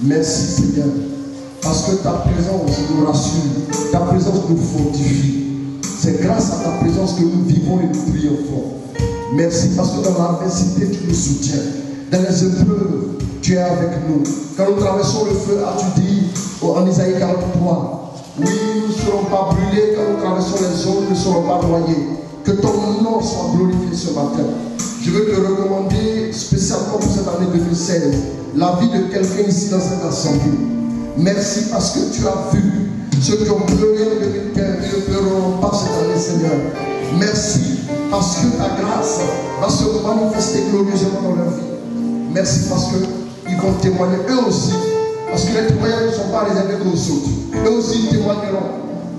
Merci Seigneur. Parce que ta présence nous rassure, ta présence nous fortifie. C'est grâce à ta présence que nous vivons et nous triomphons. Merci parce que dans l'adversité, tu nous soutiens. Dans les épreuves, tu es avec nous. Quand nous traversons le feu, as-tu dit en Isaïe 43, oui, nous ne serons pas brûlés. Quand nous traversons les eaux, nous ne serons pas noyés. Que ton nom soit glorifié ce matin. Je veux te recommander spécialement pour cette année 2016 la vie de quelqu'un ici dans cette assemblée. Merci parce que tu as vu ceux qui ont pleuré en 2015 et ne pleureront pas cette année, Seigneur. Merci parce que ta grâce va se manifester glorieusement dans leur vie. Merci parce qu'ils vont témoigner eux aussi. Parce que les témoignages ne sont pas réservés aux autres. Eux aussi témoigneront.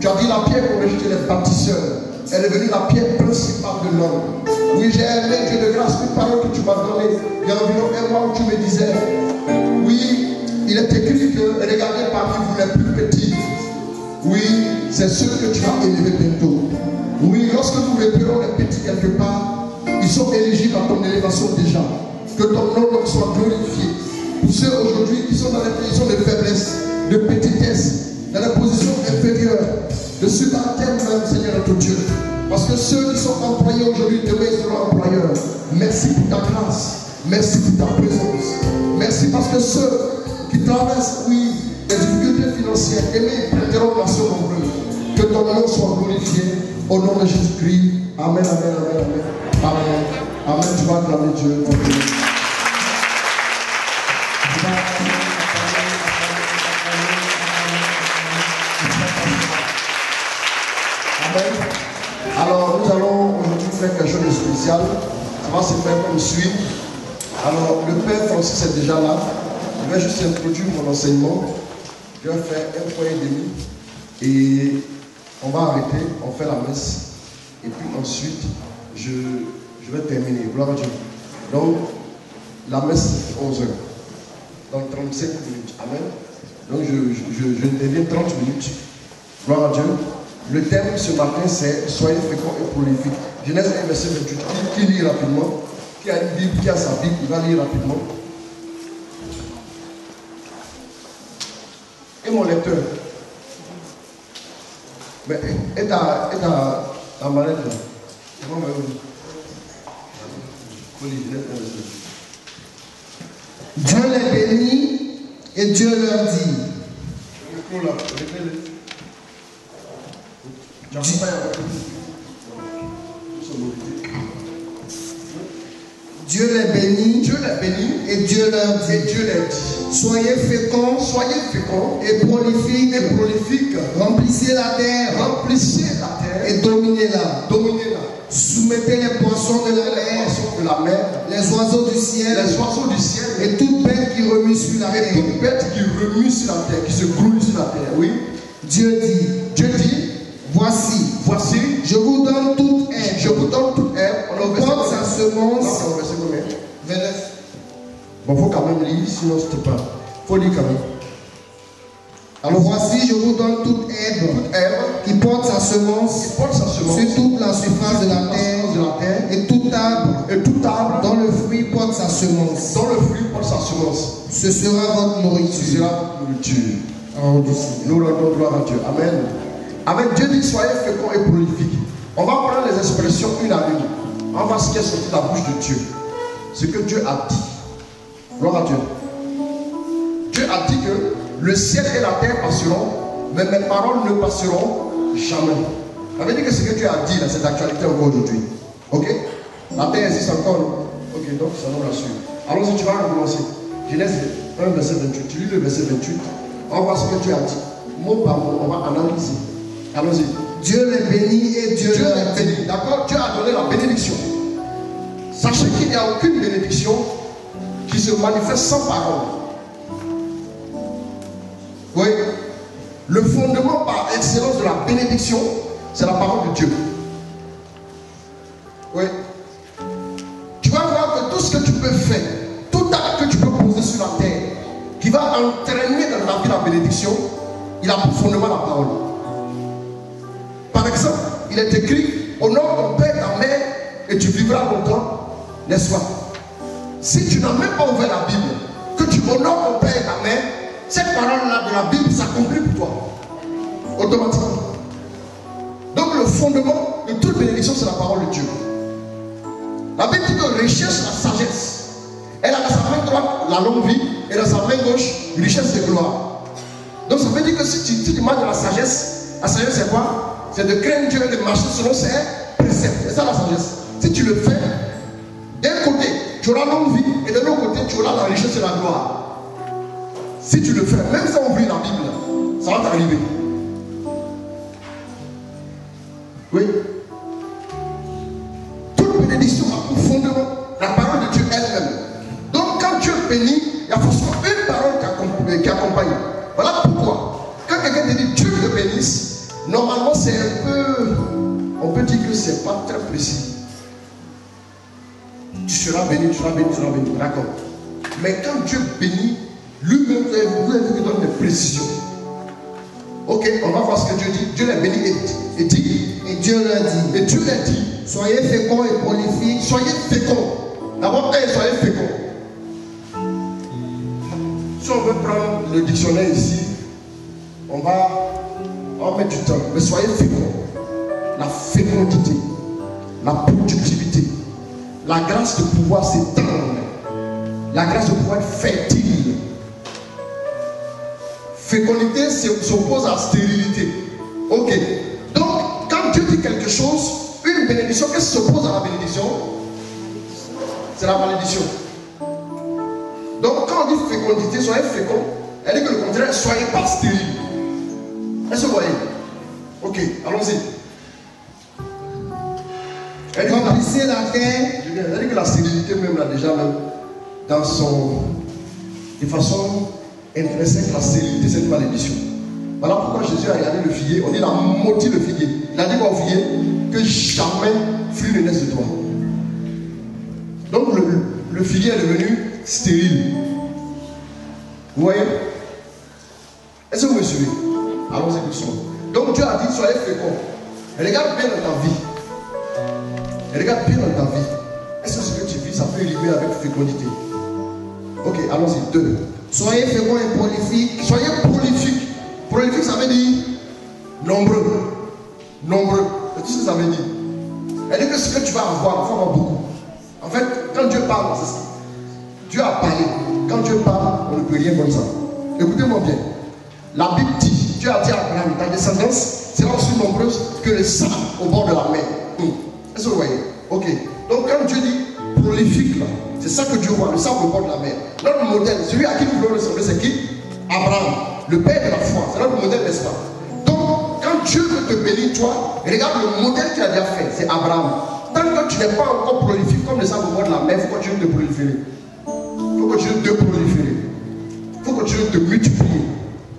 Tu as dit la pierre pour rejeter les bâtisseurs. Elle est devenue la pierre principale de l'homme. Oui, j'ai aimé, Dieu de grâce, une parole que tu m'as donnée il y a environ un mois où tu me disais, oui, il est écrit que regardez parmi vous les plus petits. Oui, c'est ceux que tu vas élever bientôt. Oui, lorsque nous repérons les petits quelque part, ils sont éligibles à ton élévation déjà. Que ton nom soit glorifié. Pour ceux aujourd'hui qui sont dans les positions de faiblesse, de petitesse, dans les positions inférieures, de subalterne même, Seigneur notre Dieu. Parce que ceux qui sont employés aujourd'hui, demain ils seront employeurs. Merci pour ta grâce. Merci pour ta présence. Merci parce que ceux qui traversent, oui, des difficultés financières, aimés, ils prêteront nation nombreux. Que ton nom soit glorifié au nom de Jésus-Christ. Amen, amen, amen, amen. Amen. Amen. Tu vas acclamer Dieu. Amen. Alors, nous allons aujourd'hui faire quelque chose de spécial. Ça va se faire comme suit. Alors, le Père Francis est déjà là. Je vais juste introduire mon enseignement. Je vais faire un point et demi. Et on va arrêter, on fait la messe. Et puis ensuite, je vais terminer. Gloire à Dieu. Donc, la messe c'est 11h. Donc, 35 minutes. Amen. Donc, je interviens 30 minutes. Gloire à Dieu. Le thème ce matin, c'est soyez féconds et prolifiques. Genèse 1, verset 28. Qui lit rapidement? Qui a une Bible, qui a sa Bible, il va lire rapidement. Et mon lecteur? Mais, et ta mallette là? Dieu les bénit et Dieu leur dit. Dieu les bénit et Dieu leur dit. Soyez féconds et prolifiques. Remplissez la terre et dominez-la. Soumettez les poissons de la mer, les oiseaux du ciel et toute bête qui remue sur la terre. Qui se grouille sur la terre. Oui. Dieu dit, voici, je vous donne toute herbe, porte sa semence. Bon, il faut quand même lire, sinon c'est pas. Il faut lire quand même. Alors voici, je vous donne toute herbe qui porte sa semence sur toute la surface de la terre, et tout arbre dont le fruit porte sa semence. Ce sera votre nourriture. Oh, nous rendons gloire à Dieu. Amen. Amen. Dieu dit soyez féconds et prolifiques. On va prendre les expressions une à une. On va voir ce qui est sorti de la bouche de Dieu. Ce que Dieu a dit. Gloire à Dieu. Dieu a dit que le ciel et la terre passeront, mais mes paroles ne passeront jamais. Ça veut dire que ce que Dieu a dit, là, c'est d'actualité encore aujourd'hui. Ok? La terre existe encore, non? Ok, donc ça nous rassure. Allons-y, tu vas recommencer. Genèse 1, verset 28. Tu lis le verset 28. On va voir ce que Dieu a dit. Mot par mot, on va analyser. Allons-y. Dieu les bénit et Dieu les bénit. D'accord? Dieu a donné la bénédiction. Sachez qu'il n'y a aucune bénédiction qui se manifeste sans parole. Oui. Le fondement par excellence de la bénédiction, c'est la parole de Dieu. Oui. Tu vas voir que tout ce que tu peux faire, tout acte que tu peux poser sur la terre, qui va entraîner dans la vie la bénédiction, il a pour fondement la parole. Par exemple, il est écrit, honore ton père et ta mère et tu vivras longtemps, n'est-ce pas? Si tu n'as même pas ouvert la Bible, que tu honores ton père et ta mère, cette parole-là de la Bible s'accomplit pour toi. Automatiquement. Donc le fondement de toute bénédiction, c'est la parole de Dieu. La Bible dit que recherche la sagesse. Elle a dans sa main droite la longue vie et dans sa main gauche richesse et gloire. Donc ça veut dire que si tu manges de la sagesse c'est quoi? C'est de craindre Dieu et de marcher selon ses préceptes. C'est ça la sagesse. Si tu le fais, d'un côté, tu auras longue vie et de l'autre côté, tu auras la richesse et la gloire. Si tu le fais, même sans ouvrir la Bible, ça va t'arriver. Oui. Toute bénédiction a pour fondement la parole de Dieu elle-même. Donc quand Dieu bénit, il y a forcément une parole qui accompagne. Voilà pourquoi, quand quelqu'un te dit Dieu te bénisse, normalement c'est un peu, on peut dire que c'est pas très précis. Tu seras béni, tu seras béni, tu seras béni, d'accord. Mais quand Dieu bénit, lui-même vous avez donné des précisions. Ok, on va voir ce que Dieu dit. Dieu l'a béni et dit. Et Dieu l'a dit. Et Dieu l'a dit. Soyez féconds et prolifiques. Soyez féconds. D'abord, soyez féconds. Si on veut prendre le dictionnaire ici, on va mettre du temps. Mais soyez féconds. La fécondité, la productivité, la grâce de pouvoir s'étendre, la grâce de pouvoir être fertile. Fécondité s'oppose à stérilité. Ok. Donc, quand Dieu dit quelque chose, une bénédiction, qu'est-ce qui s'oppose à la bénédiction? C'est la malédiction. Donc, quand on dit fécondité, soyez fécond, elle dit que le contraire, soyez pas stérile. Est-ce que vous voyez? Ok, allons-y. Remplissez la terre. Elle dit que la stérilité, même là, déjà, même, dans son. De façon intrinsèque, la stérilité, c'est une malédiction. Voilà pourquoi Jésus a regardé le figuier. On dit, il a maudit le figuier. Il a dit quoi au figuier? Que jamais fruit ne naisse de toi. Donc, le figuier est devenu stérile. Vous voyez? Est-ce que vous me suivez? Allons-y doucement. Donc, Dieu a dit, soyez féconds. Regarde bien dans ta vie. Regarde bien dans ta vie. Est-ce que ce que tu vis, ça peut éliminer avec fécondité? Ok, allons-y. 2. Soyez féconds et prolifiques. Soyez prolifiques. Prolifique, ça veut dire nombreux. Nombreux. C'est tout ce que ça veut dire. Elle dit que ce que tu vas avoir, il faut avoir beaucoup. En fait, quand Dieu parle, c'est ça. Dieu a parlé. Quand Dieu parle, on ne peut rien comme ça. Écoutez-moi bien. La Bible dit, Dieu a dit à Abraham, ta descendance sera aussi nombreuse que le sable au bord de la mer. Est-ce que vous voyez? Ok. Donc quand Dieu dit prolifique, là, c'est ça que Dieu voit, le sable au bord de la mer. Notre modèle, celui à qui nous voulons ressembler, c'est qui? Abraham, le père de la foi. C'est notre modèle, n'est-ce pas? Donc, quand Dieu veut te bénir, toi, regarde le modèle qu'il a déjà fait, c'est Abraham. Tant que tu n'es pas encore prolifique comme le sable au bord de la mer, il faut continuer de te proliférer. Il faut continuer de te proliférer. Il faut continuer de te multiplier.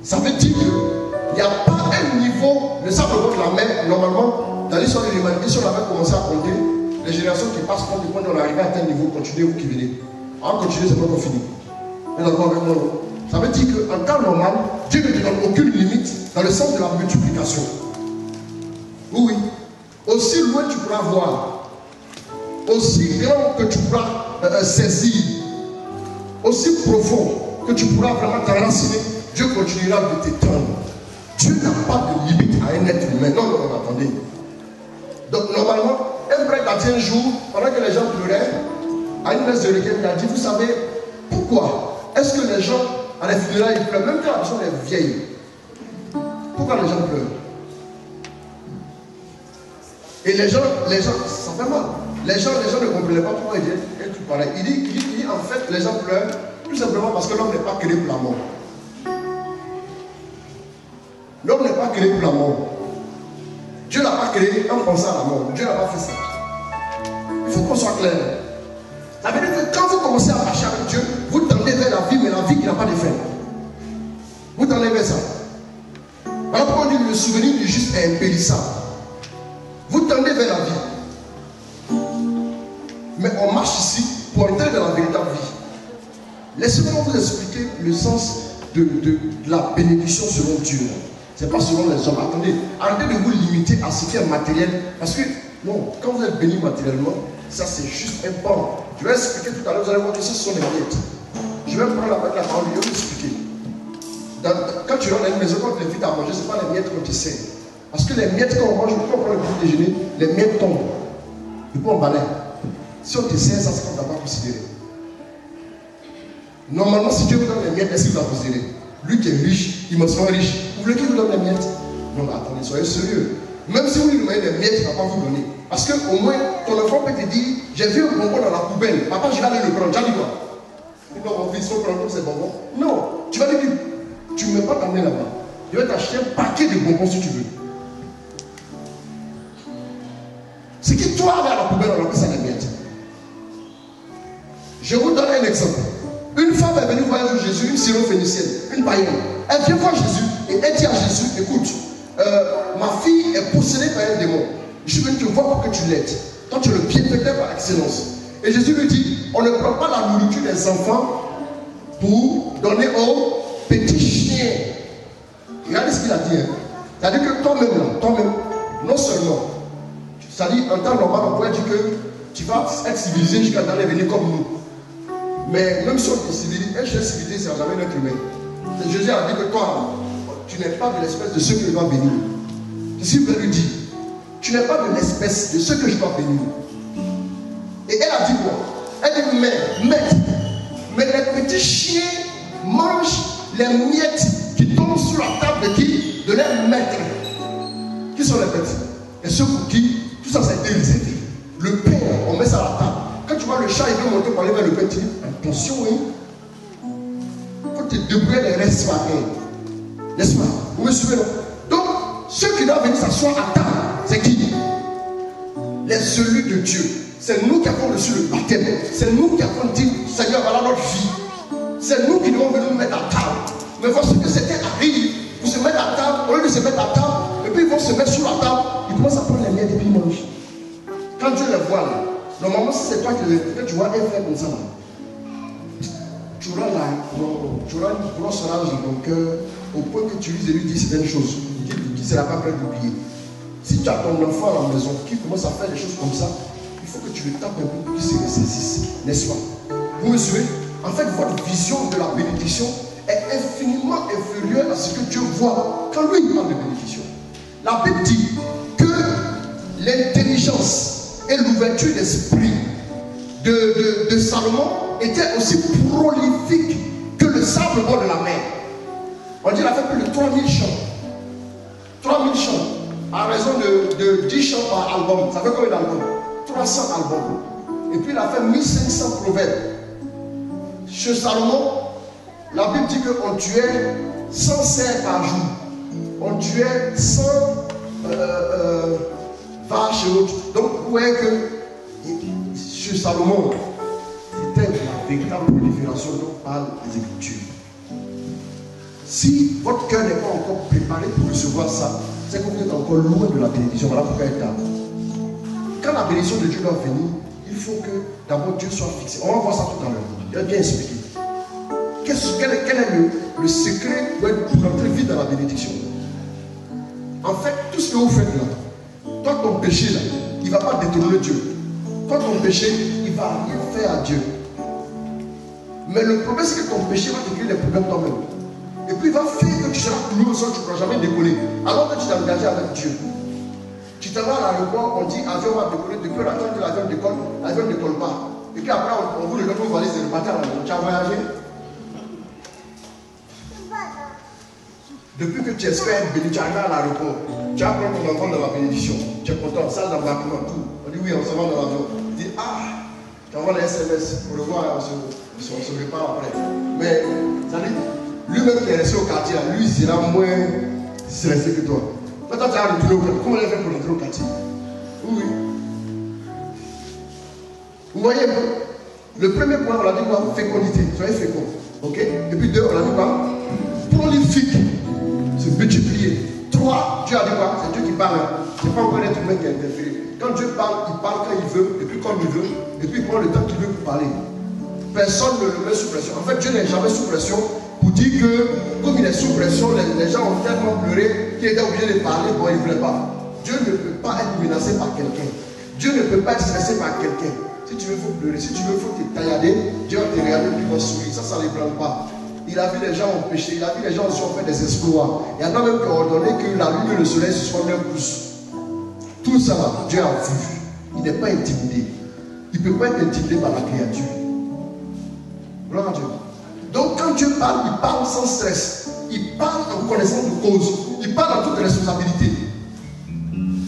Ça veut dire qu'il n'y a pas un niveau, le sable au bord de la mer, normalement, dans l'histoire de l'humanité, si on avait commencé à compter, les générations qui passent, quand on arrive à un tel niveau, continuez vous qui venez. En continuer, c'est pas encore fini. Vous êtes d'accord avec moi? Ça veut dire qu'en temps normal, Dieu ne te donne aucune limite dans le sens de la multiplication. Oui, oui. Aussi loin tu pourras voir, aussi grand que tu pourras saisir, aussi profond que tu pourras vraiment t'enraciner, Dieu continuera de t'étendre. Dieu n'a pas de limite à un être humain. Non, non, non, attendez. Donc normalement, un prêtre a dit un jour, pendant que les gens pleuraient, à une messe de requiem, il a dit, vous savez, pourquoi est-ce que les gens, à la funérailles, ils pleurent, même quand la personne est vieille? Pourquoi les gens pleurent? Et les gens, ça fait mal. Les gens ne comprenaient pas pourquoi il dit tout pareil. Il dit en fait, les gens pleurent tout simplement parce que l'homme n'est pas créé pour la mort. L'homme n'est pas créé pour la mort. Dieu n'a pas créé en pensant à la mort. Dieu n'a pas fait ça. Il faut qu'on soit clair. Ça veut dire que quand vous commencez à marcher avec Dieu, vous tendez vers la vie, mais la vie qui n'a pas de fin. Vous tendez vers ça. Voilà pourquoi on dit que le souvenir du juste est impérissable. Vous tendez vers la vie. Mais on marche ici pour entrer dans la véritable vie. Laissez-moi vous expliquer le sens de la bénédiction selon Dieu. Ce n'est pas selon les hommes. Attendez, arrêtez de vous limiter à ce qui est matériel. Parce que, non, quand vous êtes béni matériellement, ça c'est juste un pan. Je vais expliquer tout à l'heure, vous allez voir que ce sont les miettes. Je vais prendre la parole, je vais vous expliquer. Quand tu rentres dans une maison, quand tu invites à manger, ce n'est pas les miettes qu'on te sert. Parce que les miettes, quand on mange, quand on prend le petit déjeuner, les miettes tombent. Et puis on balaye. Si on te sert, ça, c'est qu'on ne t'a pas considéré. Normalement, si Dieu vous donne les miettes, est-ce qu'il vous a considéré? Lui qui est riche, immensément riche, vous voulez qu'il vous donne les miettes? Non, mais attendez, soyez sérieux. Même si vous lui donnez des miettes, il ne va pas vous donner. Parce qu'au moins, ton enfant peut te dire, j'ai vu un bonbon dans la poubelle. Papa, je vais aller le prendre. J'ai dit quoi? Non, mon fils, il faut prendre tous ces bonbons. Non, tu vas lui dire, tu ne veux pas t'amener là-bas. Je vais t'acheter un paquet de bonbons si tu veux. Ce qui toi avec la poubelle, on appelle ça des miettes. Je vous donne un exemple. Une femme est venue voir Jésus, une syro-phénicienne, une païenne. Elle vient voir Jésus et elle dit à Jésus, écoute, ma fille est possédée par un démon. Je suis venu te voir pour que tu l'aides. Toi, tu es le bienfaiteur par excellence. Et Jésus lui dit, on ne prend pas la nourriture des enfants pour donner aux petits chiens. Regardez ce qu'il a dit. Hein. C'est-à-dire que toi-même, non seulement, c'est-à-dire en temps normal, on pourrait dire que tu vas être civilisé jusqu'à d'aller venir comme nous. Mais même si on est civilisé, un chien civilisé, c'est jamais un être humain. Jésus a dit que toi, tu n'es pas de l'espèce de ceux que je dois bénir. Jésus lui dit, tu n'es pas de l'espèce de ceux que je dois bénir. Et elle a dit quoi? Elle dit, mais les petits chiens mangent les miettes qui tombent sur la table de qui? De leur maître. Qui sont les petits? Et ceux pour qui tout ça, ça a été réservé. Le pain, on met ça à la table. Quand tu vois le chat, il veut monter pour aller vers le pain, tu dis, attention, hein. Il faut te débrouiller les restes matin. N'est-ce pas? Vous me suivez, non? Donc, ceux qui doivent venir s'asseoir à table, c'est qui? Les élus de Dieu. C'est nous qui avons reçu le baptême. C'est nous qui avons dit, Seigneur, voilà notre vie. C'est nous qui devons venir nous mettre à table. Mais voici que c'était arrive pour se mettre à table, au lieu de se mettre à table, et puis ils vont se mettre sur la table, ils commencent à prendre les miettes et puis ils mangent. Quand Dieu les voit là, normalement si c'est toi qui les fais, tu vois un frère comme ça là. Tu auras une grosse rage dans ton cœur au point que tu lui dis certaines choses. Qui ne sera pas prêt d'oublier. Si tu as ton enfant à la maison qui commence à faire des choses comme ça, il faut que tu le tapes un peu pour qu'il se ressaisisse. N'est-ce pas? Vous me suivez? En fait, votre vision de la bénédiction est infiniment inférieure à ce que Dieu voit quand lui parle de bénédiction. La Bible dit que l'intelligence et l'ouverture d'esprit de Salomon étaient aussi prolifiques que le sable au bord de la mer. On dit qu'il a fait plus de 3000 chants. 3000 chants, à raison de 10 chants par album. Ça fait combien d'albums? 300 albums. Et puis il a fait 1500 proverbes. Chez Salomon, la Bible dit qu'on tuait 100 cerfs par jour. On tuait 100 vaches et autres. Donc vous voyez que chez Salomon, c'était la véritable prolifération dont parlent les Écritures. Si votre cœur n'est pas encore préparé pour recevoir ça, c'est que vous êtes encore loin de la bénédiction. Voilà pourquoi elle est tard. Quand la bénédiction de Dieu doit venir, il faut que d'abord Dieu soit fixé. On va voir ça tout à l'heure. Je vais bien expliquer. Quel est le secret pour entrer vite dans la bénédiction? En fait, tout ce que vous faites là, toi ton péché là, il ne va pas détourner Dieu. Toi ton péché, il ne va rien faire à Dieu. Mais le problème c'est que ton péché va te créer des problèmes toi-même. Et puis il va faire que tu seras cloué au sol, tu ne pourras jamais décoller. Alors que tu t'es engagé avec Dieu. Tu te vas à l'aéroport, on dit avion va décoller, depuis la temps que l'avion décolle, l'avion ne décolle pas. Et puis après on vous le donne vos valises et repartez à l'avion. Tu as voyagé. Depuis que tu espères être béni, tu arrives à l'aéroport. Tu as pris ton enfant dans la bénédiction. Tu es content, salle d'embarquement, tout. On dit oui, on se va dans l'avion. Tu dis ah, tu envoies les SMS, on le voit, on se répare après. Mais ça dit, lui-même qui est resté au quartier, lui il sera moins stressé que toi. Toi, tu as retourné au quartier. Comment il a fait pour rentrer au quartier? Oui. Vous voyez un peu? Le premier point, on l'a dit quoi? Fécondité. Soyez fécond. Ok? Et puis 2, on l'a dit quoi? Prolifique. Se multiplier. 3, Dieu a dit quoi? C'est Dieu qui parle. Ce n'est pas encore l'être humain qui a interféré. Quand Dieu parle, il parle quand il veut, et puis comme il veut, et puis il prend le temps qu'il veut pour parler. Personne ne le met sous pression. En fait, Dieu n'est jamais sous pression pour dire que, comme il est sous pression, les gens ont tellement pleuré qu'il était obligé de parler, bon, il ne voulait pas. Dieu ne peut pas être menacé par quelqu'un. Dieu ne peut pas être stressé par quelqu'un. Si tu veux, il faut pleurer. Si tu veux, il faut te taillader. Dieu va te regarder et il va sourire. Ça ne l'ébranle pas. Il a vu les gens ont péché, il a vu les gens aussi ont fait des exploits. Il a quand même ordonné que la lune et le soleil se soient mis un pouce. Tout ça, Dieu a vu. Il n'est pas intimidé. Il ne peut pas être intimidé par la créature. Gloire à Dieu. Donc quand Dieu parle, il parle sans stress. Il parle en connaissance de cause. Il parle en toute responsabilité.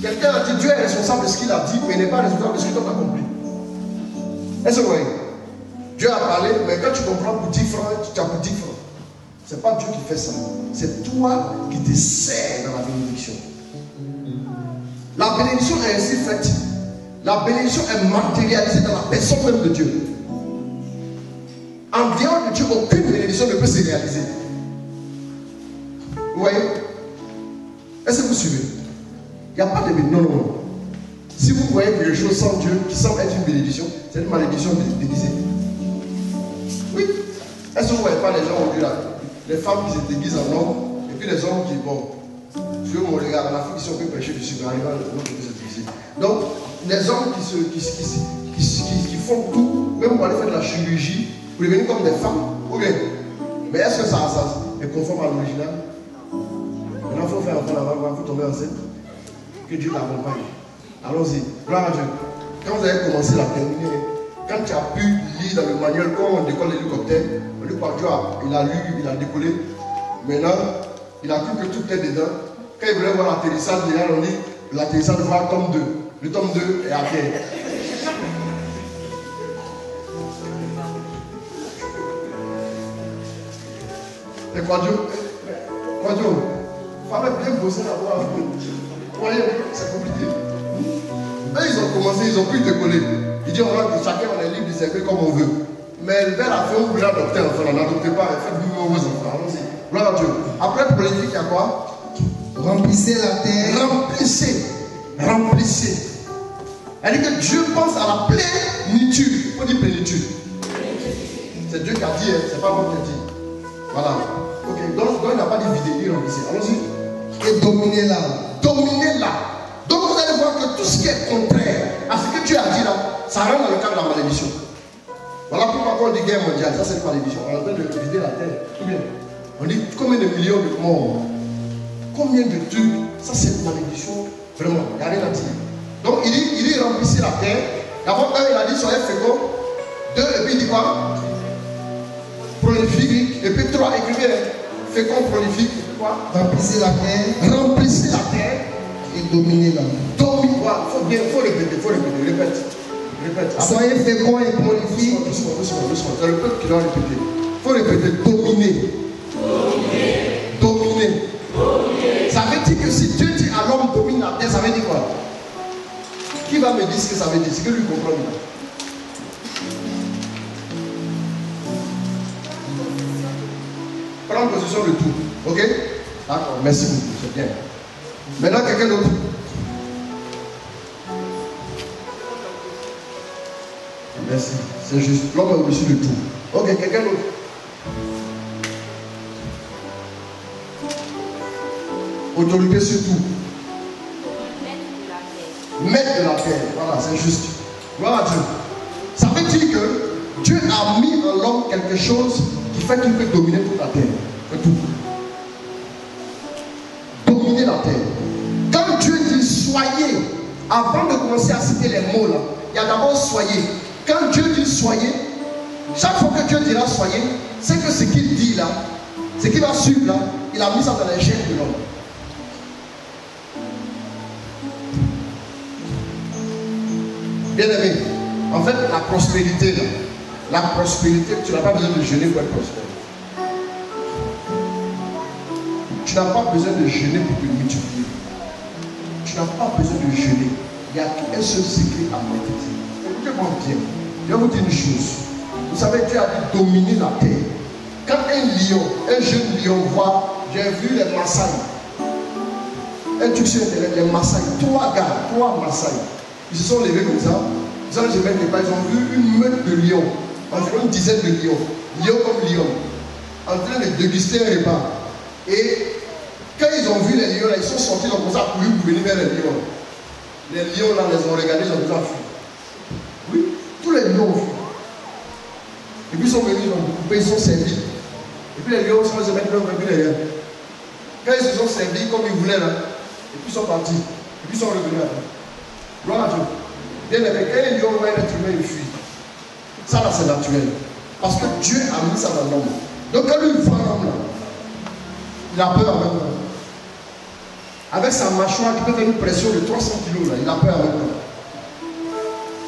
Quelqu'un a dit Dieu est responsable de ce qu'il a dit, mais il n'est pas responsable de ce qu'il n'a pas compris. Est-ce que vous voyez? Dieu a parlé, mais quand tu comprends pour 10 francs, tu as pour 10 francs. Ce n'est pas Dieu qui fait ça. C'est toi qui te sers dans la bénédiction. La bénédiction est ainsi faite. La bénédiction est matérialisée dans la personne même de Dieu. En dehors de Dieu, aucune bénédiction ne peut se réaliser. Vous voyez? Est-ce que vous suivez? Il n'y a pas de bénédiction. Non, non, non. Si vous voyez quelque chose sans Dieu qui semble être une bénédiction, c'est une malédiction déguisée. Oui. Est-ce que vous ne voyez pas les gens aujourd'hui là? Les femmes qui se déguisent en hommes, et puis les hommes qui, bon, Dieu me regarde, la fille qui sont peu prêcher dessus, mais arrivant à l'autre qui se déguiser. Donc, les hommes qui font tout, même pour aller faire de la chirurgie, pour devenir comme des femmes, ou bien. Mais est-ce que ça est conforme à l'original? Maintenant, il faut faire un peu avant, il faut tomber enceinte. Que Dieu l'accompagne. Allons-y. Gloire à Dieu. Quand vous avez commencé à terminer, quand tu as pu lire dans le manuel comment on décolle l'hélicoptère, Dieu il a lu, il a décollé. Maintenant, il a cru que tout est dedans. Quand il voulait voir l'atterrissage, on dit l'atterrissage va au tome 2. Le tome 2 est à terre. Et quoi Dieu? Il fallait bien bosser d'abord. Vous voyez, c'est compliqué. Eux, ils ont commencé, ils ont pu décoller. Ils disent, chacun on est libre de servir comme on veut. Mais vers la fin, vous voulez adopter un enfant, n'adoptez pas, faites-vous vos enfants. Allons-y. Gloire à Dieu. Après, politique, il y a quoi? Remplissez la terre. Remplissez. Elle dit que Dieu pense à la plénitude. Il faut dire plénitude. C'est Dieu qui a dit, c'est pas moi qui a dit. Voilà. Ok, donc il n'a pas dit vider, il remplissez. Allons-y. Et dominez-la. Dominez-la. Donc vous allez voir que tout ce qui est contraire à ce que Dieu a dit là, ça rentre dans le cadre de la malédiction. Voilà pourquoi quand on dit guerre mondiale, ça c'est une malédiction. On est en train de vider la terre. Tout bien. On dit combien de millions de morts, combien de trucs, ça c'est une malédiction. Vraiment, il n'y a rien à dire. Donc il dit remplissez la terre. D'abord, il a dit soyez féconds. 2, et puis il dit quoi? Prolifique. Et puis 3, écrivez fécond, prolifique. Quoi? Remplissez la terre. Remplissez la terre. Et dominez-la. Domine-la. Il faut répéter, répète. Soyez féconds et prolifiques. Doucement. C'est le peuple qui doit répéter. Il faut répéter, dominer. Ça veut dire que si Dieu dit à l'homme domine la terre, ça veut dire quoi? Qui va me dire ce que ça veut dire? C'est que lui comprend. Prendre possession de tout. Ok? D'accord, merci beaucoup, c'est bien. Maintenant, quelqu'un d'autre? Merci, c'est juste. L'homme est au-dessus de tout. Ok, quelqu'un d'autre? Autorité sur tout. Maître de la terre. Voilà, c'est juste. Gloire à Dieu. Ça veut dire que Dieu a mis en l'homme quelque chose qui fait qu'il peut dominer toute la terre. C'est tout. Dominer la terre. Quand Dieu dit soyez, avant de commencer à citer les mots là, il y a d'abord soyez. Quand Dieu dit soyez, chaque fois que Dieu dira soyez, c'est que ce qu'il dit là, ce qui va suivre là, il a mis ça dans les chaînes de l'homme. Bien aimé, en fait, la prospérité là, tu n'as pas besoin de jeûner pour être prospère. Tu n'as pas besoin de jeûner pour te multiplier. Tu n'as pas besoin de jeûner. Il n'y a qu'un seul secret à méditer. Écoutez-moi bien. Je vais vous dire une chose. Vous savez, Dieu a dit dominer la terre. Quand un lion, un jeune lion voit, j'ai vu les Maasai. Un truc sur internet, les Maasai, 3 Maasai. Ils se sont levés comme ça. Ils ont vu une meute de lions, environ une dizaine de lions, lion comme lion, en train de déguster un repas. Et quand ils ont vu les lions là, ils sont sortis, ils ont commencé à courir pour venir vers les lions. Les lions là les ont regardés, ils ont déjà fui. Oui, tous les lions ont fui. Et puis ils sont venus, ils ont coupé, ils sont servis. Et puis les lions sont se mettre derrière. Quand ils se sont servis comme ils voulaient là, et puis ils sont partis. Et puis ils sont revenus après. Gloire à Dieu. Bien aimé, quand les lions voient un être humain, ils fuient. Ça là, c'est naturel. Parce que Dieu a mis ça dans l'homme. Donc quand lui voit l'homme là, il a peur avec lui. Avec sa mâchoire qui peut faire une pression de 300 kg là, il a peur avec lui.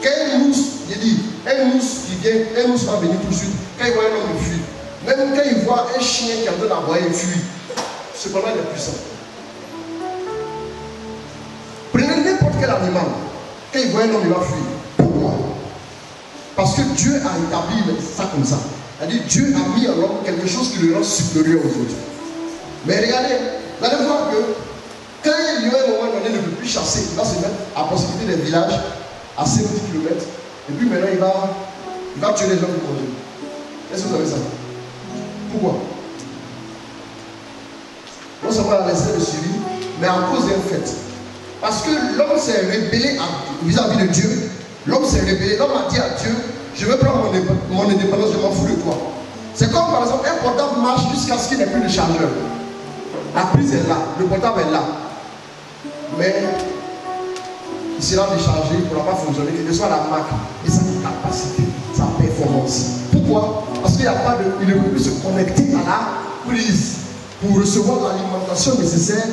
Quand une mousse, il dit, une mousse qui vient, une mousse va venir tout de suite. Quand il voit un homme, il fuit. Même quand il voit un chien qui est en train d'aboyer, il fuit. Cependant, il est puissant. Prenez n'importe quel animal. Quand il voit un homme, il va fuir. Pourquoi? Parce que Dieu a établi ça comme ça. C'est-à-dire Dieu a mis à l'homme quelque chose qui le rend supérieur aux autres. Mais regardez, vous allez voir que quand il y a un moment donné, il ne peut plus chasser, il va se mettre à proximité des villages, à 5-10 km, et puis maintenant il va tuer les gens du projet. Est-ce que vous savez ça? Pourquoi? Non seulement à l'essai de suivi, mais à cause d'un fait. Parce que l'homme s'est rébellé vis-à-vis de Dieu. L'homme s'est rébellé, l'homme a dit à Dieu, je veux prendre mon indépendance, je m'en fous de toi. C'est comme par exemple un portable marche jusqu'à ce qu'il n'y ait plus de chargeur. La prise est là, le portable est là. Mais il sera déchargé, il ne pourra pas fonctionner, quelle que soit la marque et sa capacité, sa performance. Pourquoi? Parce qu'il n'y a pas de. Il ne peut plus se connecter à la prise pour recevoir l'alimentation nécessaire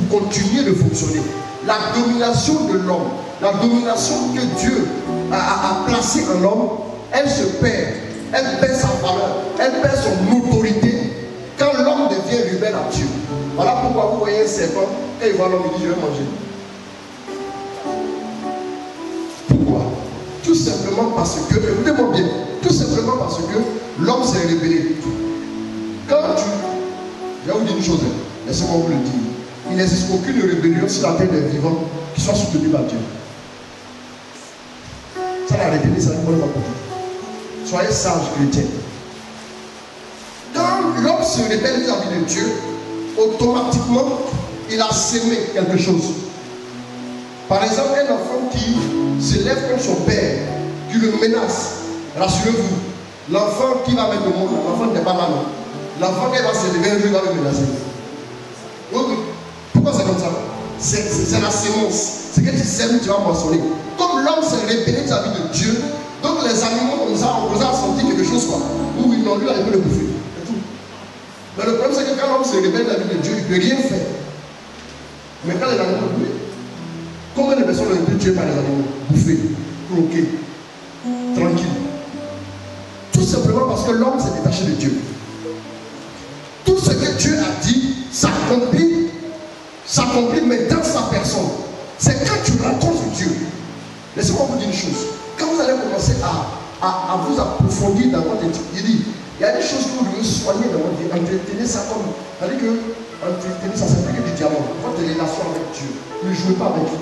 pour continuer de fonctionner. La domination de l'homme, la domination que Dieu a placée en l'homme, elle se perd, elle perd sa valeur, elle perd son autorité quand l'homme devient rebelle à Dieu. Voilà pourquoi vous voyez un serpent, quand il voit l'homme, il dit je vais manger. Pourquoi? Tout simplement parce que, écoutez-moi bien, tout simplement parce que l'homme s'est rébellé. Quand tu. Je vais vous dire une chose, laissez-moi vous le dire. Il n'existe aucune rébellion sur la terre des vivants qui soit soutenue par Dieu. Ça l'a rébellion, ça ne va pas pour tout. Soyez sages, chrétiens. Quand l'homme se rébelle vis-à-vis de Dieu, automatiquement, il a sémé quelque chose. Par exemple, un enfant qui se lève contre son père, qui le menace, rassurez-vous, l'enfant qui va mettre au monde, l'enfant n'est pas là, non. L'enfant qui va se lever un jour, il va le menacer. Pourquoi c'est comme ça? C'est la sémence. C'est que tu sèmes, tu vas moissonner. Comme l'homme s'est rébellé vis-à-vis de Dieu, donc les animaux comme ça ont besoin de sentir quelque chose, quoi. Ou ils n'ont lui à le bouffer. C'est tout. Mais le problème, c'est que quand l'homme se rébelle vis-à-vis de Dieu, il ne peut rien faire. Mais quand les animaux bouffer, combien de personnes ont été tuées par les animaux? Bouffées, croquées, tranquilles. Tout simplement parce que l'homme s'est détaché de Dieu. Tout ce que Dieu a dit s'accomplit mais dans sa personne. C'est quand tu rencontres Dieu. Laissez-moi vous dire une chose. Quand vous allez commencer à vous approfondir dans votre éthique, il y a des choses que vous devez soigner dans votre vie. Entretenez ça comme. C'est-à-dire que entretenez ça, c'est plus que du diamant. Votre relation avec Dieu. Ne jouez pas avec lui.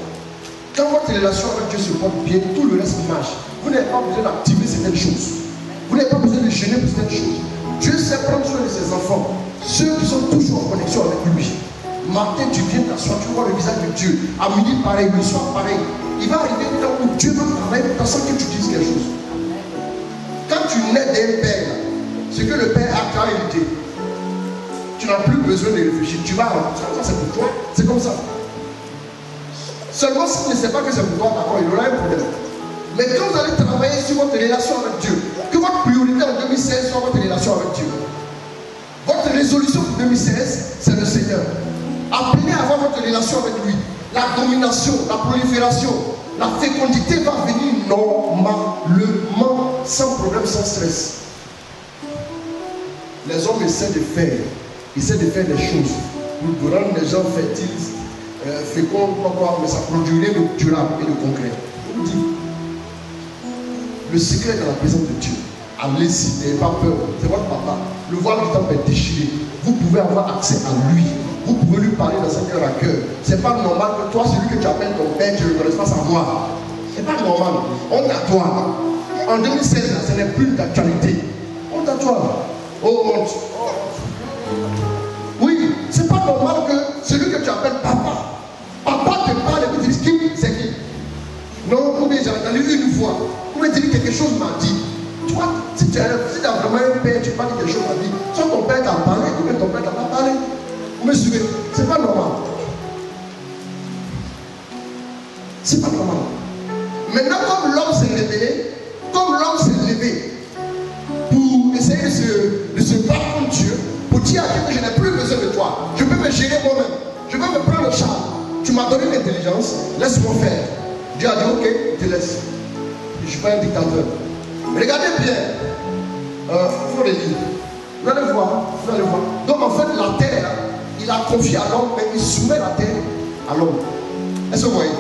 Quand votre relation avec Dieu se porte bien, tout le reste marche. Vous n'avez pas besoin d'activer certaines choses. Vous n'avez pas besoin de gêner pour certaines choses. Dieu sait prendre soin de ses enfants. Ceux qui sont toujours en connexion avec lui. Matin, tu viens t'asseoir, tu vois le visage de Dieu. À midi, pareil, le soir, pareil. Il va arriver un temps où Dieu va travailler sans que tu dises quelque chose. Quand tu nais d'un père, ce que le père a quand hérité, tu n'as plus besoin de réfléchir. Tu vas ça c'est pour toi. C'est comme ça. Seulement si tu ne sais pas que c'est pour toi, d'accord, il y aura un problème. Mais quand vous allez travailler sur votre relation avec Dieu, que votre priorité en 2016 soit votre relation avec Dieu. Votre résolution pour 2016, c'est le Seigneur. Apprenez à avoir votre relation avec lui. La domination, la prolifération, la fécondité va venir normalement, sans problème, sans stress. Les hommes essaient de faire des choses pour rendre les gens fertiles, féconds, mais ça produirait de durable et de concret. Je vous dis, le secret est dans la présence de Dieu. Allez-y, n'ayez pas peur, c'est votre papa. Le voile du temple est déchiré. Vous pouvez avoir accès à lui. Vous pouvez lui parler dans un cœur à cœur. C'est pas normal que toi, celui que tu appelles ton père, tu ne le connaisses pas sa voix. C'est pas normal. Honte à toi. En 2016, là, ce n'est plus d'actualité. Honte à toi. Oh, honte. Oui, c'est pas normal que celui que tu appelles papa te parle et tu dis qui c'est qui. Non, ou bien j'ai entendu une voix. Ou bien quelque chose m'a dit. Toi, si tu as vraiment un père, tu parles quelque chose m'a dit. Soit ton père t'a a parlé, ou bien ton père n'a pas parlé. Vous me suivez? C'est pas normal. C'est pas normal. Maintenant, comme l'homme s'est révélé, pour essayer de se battre contre Dieu, pour dire à Dieu que je n'ai plus besoin de toi, je peux me gérer moi-même, je peux me prendre le charge. Tu m'as donné l'intelligence, laisse-moi faire. Dieu a dit ok, je te laisse. Je ne suis pas un dictateur. Regardez bien, il faut les lire. Vous allez voir, vous allez voir. Donc en fait, la terre, il a confié à l'homme, mais il soumet la terre à l'homme. Est-ce que vous voyez?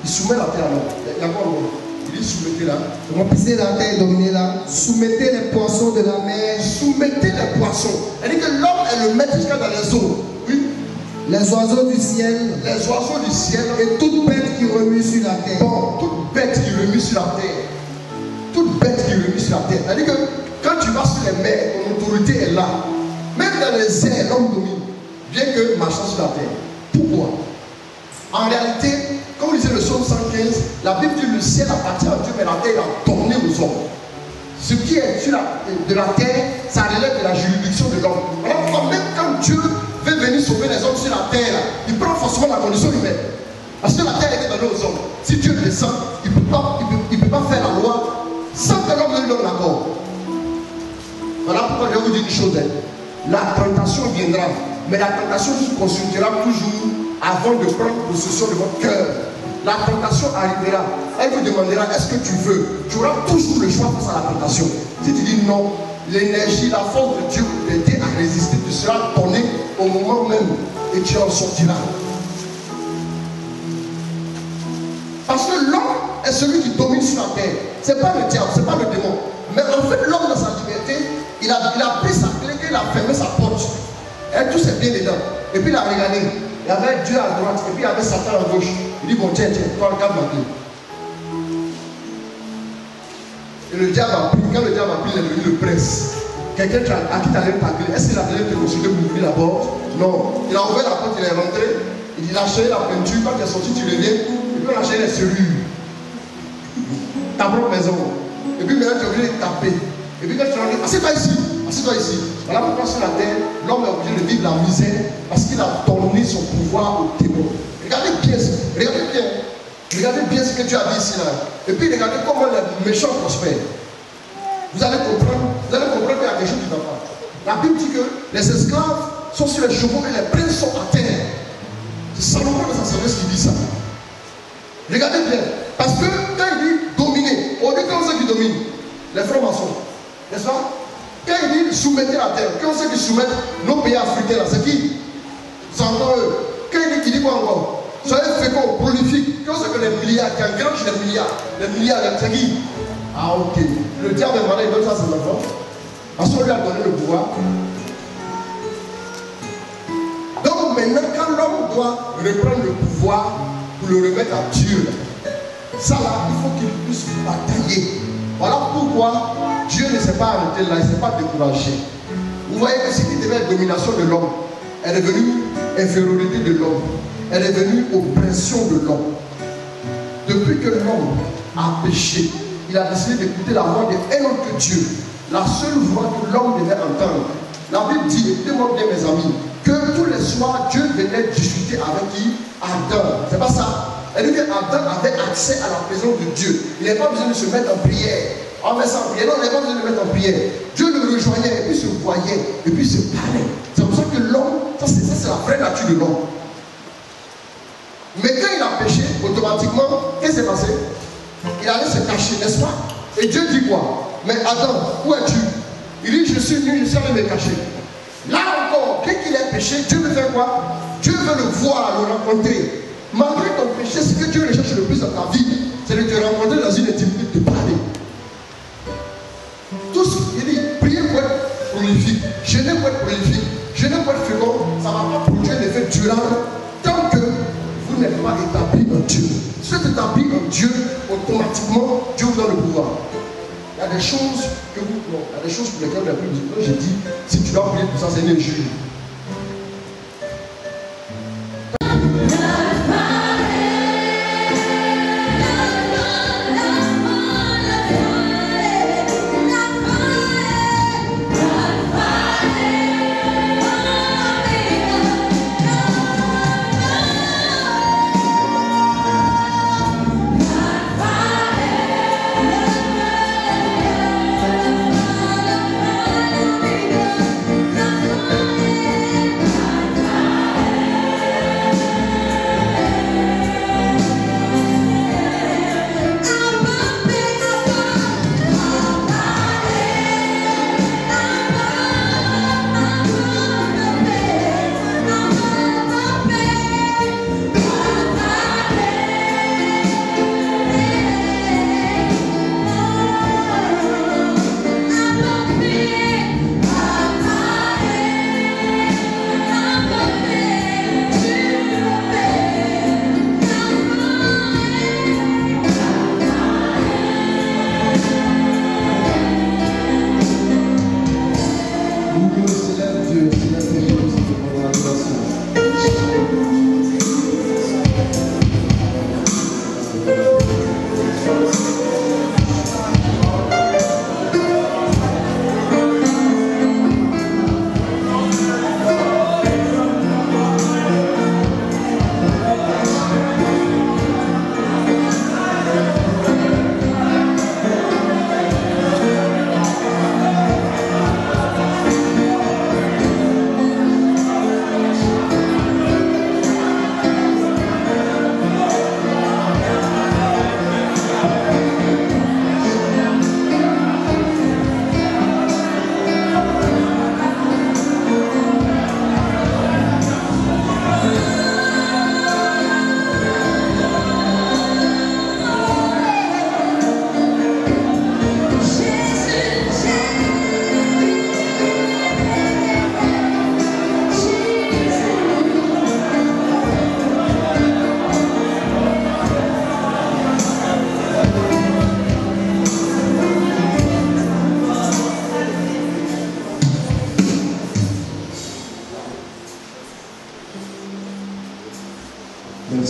Il soumet la terre à l'homme. Il y a quoi l'homme? Il dit soumettez-la. Remplissez la terre et dominez-la. Soumettez les poissons de la mer. Soumettez les poissons. Elle dit que l'homme est le maître jusqu'à dans les eaux. Oui. Les oiseaux du ciel. Les oiseaux du ciel. Et toute bête qui remue sur la terre. Bon, toute bête qui remue sur la terre. Toute bête qui remue sur la terre. C'est-à-dire que quand tu vas sur les mers, ton autorité est là. Même dans les airs, l'homme domine. Bien que marchant sur la terre. Pourquoi? En réalité, quand vous lisez le psaume 115, la Bible dit le ciel appartient à Dieu, mais la terre a donné aux hommes. Ce qui est sur de la terre, ça relève de la juridiction de l'homme. Alors, même quand Dieu veut venir sauver les hommes sur la terre, il prend forcément la condition humaine. Parce que la terre était donnée aux hommes. Si Dieu descend, il ne peut pas faire la loi sans que l'homme ne lui donne l'accord. Voilà pourquoi je vais vous dire une chose. La tentation viendra, mais la tentation se consultera toujours avant de prendre possession de votre cœur. La tentation arrivera. Elle vous demandera est-ce que tu veux. Tu auras toujours le choix face à la tentation. Si tu dis non, l'énergie, la force de Dieu pour t'aider à résister, tu seras donné au moment même et tu en sortiras. Parce que l'homme est celui qui domine sur la terre. Ce n'est pas le diable, ce n'est pas le démon. Mais en fait, l'homme dans sa liberté, il a pris sa clé, il a fermé sa porte. Et tout s'est bien dedans. Et puis il a regardé. Il y avait Dieu à droite et puis il y avait Satan à gauche. Il dit bon tiens, toi regarde ma clé. Et le diable a pris, quand le diable a pris, il est devenu le prince. Quelqu'un à qui tu as donné ta clé, est-ce qu'il a donné te consulter pour ouvrir la porte? Non. Il a ouvert la porte, il est rentré, il a acheté la peinture, quand tu es sorti, tu reviens, et puis on a acheté les serrures. Ta propre maison. Et puis maintenant tu es obligé de taper. Et puis quand tu rentres, assieds-toi ici, assieds-toi ici. Voilà pourquoi sur la terre, l'homme est obligé de vivre la misère parce qu'il a donné son pouvoir aux démons. Regardez bien ce que tu as dit ici là. Et puis regardez comment les méchants prospèrent. Vous allez comprendre qu'il y a quelque chose qui ne va pas. La Bible dit que les esclaves sont sur les chevaux et les princes sont à terre. C'est Salomon de sa sagesse qui dit ça. Regardez bien. Parce que quand il dit dominer, on dit qu'on sait qui domine. Les francs-maçons. N'est-ce pas? Quand il dit soumettez la terre, qu'on sait qui soumettent nos pays africains là, c'est qui? C'est encore eux. Quand il dit quoi encore? Soyez féconds, prolifiques. Qu'on sait que les milliards, qui engrangent les milliards, c'est qui? Ah ok. Le diable est malin, il donne ça à ses enfants. Parce qu'on lui a donné le pouvoir. Donc maintenant, quand l'homme doit reprendre le pouvoir pour le remettre à Dieu, ça là, il faut qu'il puisse batailler. Voilà pourquoi Dieu ne s'est pas arrêté là, il ne s'est pas découragé. Vous voyez que ce qui devait être domination de l'homme est devenu infériorité de l'homme, est devenu oppression de l'homme. Depuis que l'homme a péché, il a décidé d'écouter la voix d'un autre que Dieu. La seule voix que l'homme devait entendre. La Bible dit, écoutez-moi bien mes amis, que tous les soirs Dieu venait discuter avec qui? Adam. C'est pas ça? Elle dit qu'Adam avait accès à la présence de Dieu. Il n'avait pas besoin de se mettre en prière. On met ça en prière. Non, il n'avait pas besoin de se mettre en prière. Dieu le rejoignait et puis se voyait et puis se parlait. C'est pour ça que l'homme, ça c'est la vraie nature de l'homme. Mais quand il a péché, automatiquement, qu'est-ce qui s'est passé? Il allait se cacher, n'est-ce pas? Et Dieu dit quoi? Mais Adam, où es-tu? Il dit, je suis venu, je suis allé me cacher. Là encore, dès qu'il a péché, Dieu veut faire quoi? Dieu veut le voir, le rencontrer. Malgré ton péché, ce que Dieu recherche le plus dans ta vie, c'est de te rencontrer dans une intimité, de parler. Tout ce qu'il dit, prier pour être prolifique, jeûner pour être prolifique, jeûner pour être fécond, ça ne va pas produire l'effet durable tant que vous n'êtes pas établi en Dieu. Si vous êtes établi en Dieu, automatiquement, Dieu vous donne le pouvoir. Il y a des choses que vous. Non, il y a des choses pour lesquelles vous n'avez plus besoin. J'ai dit, si tu dois prier pour ça, c'est une injure.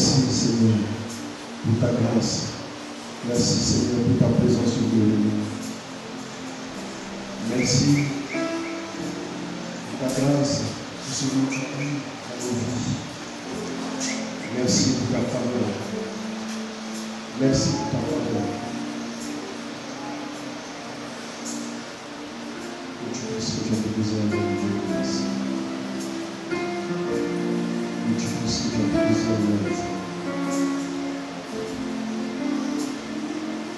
Merci Seigneur pour ta grâce. Merci Seigneur pour ta présence au milieu de nous. Merci pour ta grâce, pour ce que tu as à nos vies. Merci pour ta faveur. Merci pour ta faveur. Que tu puisses que tu as besoin de nous. Merci. Que tu puisses que tu as besoin de nous.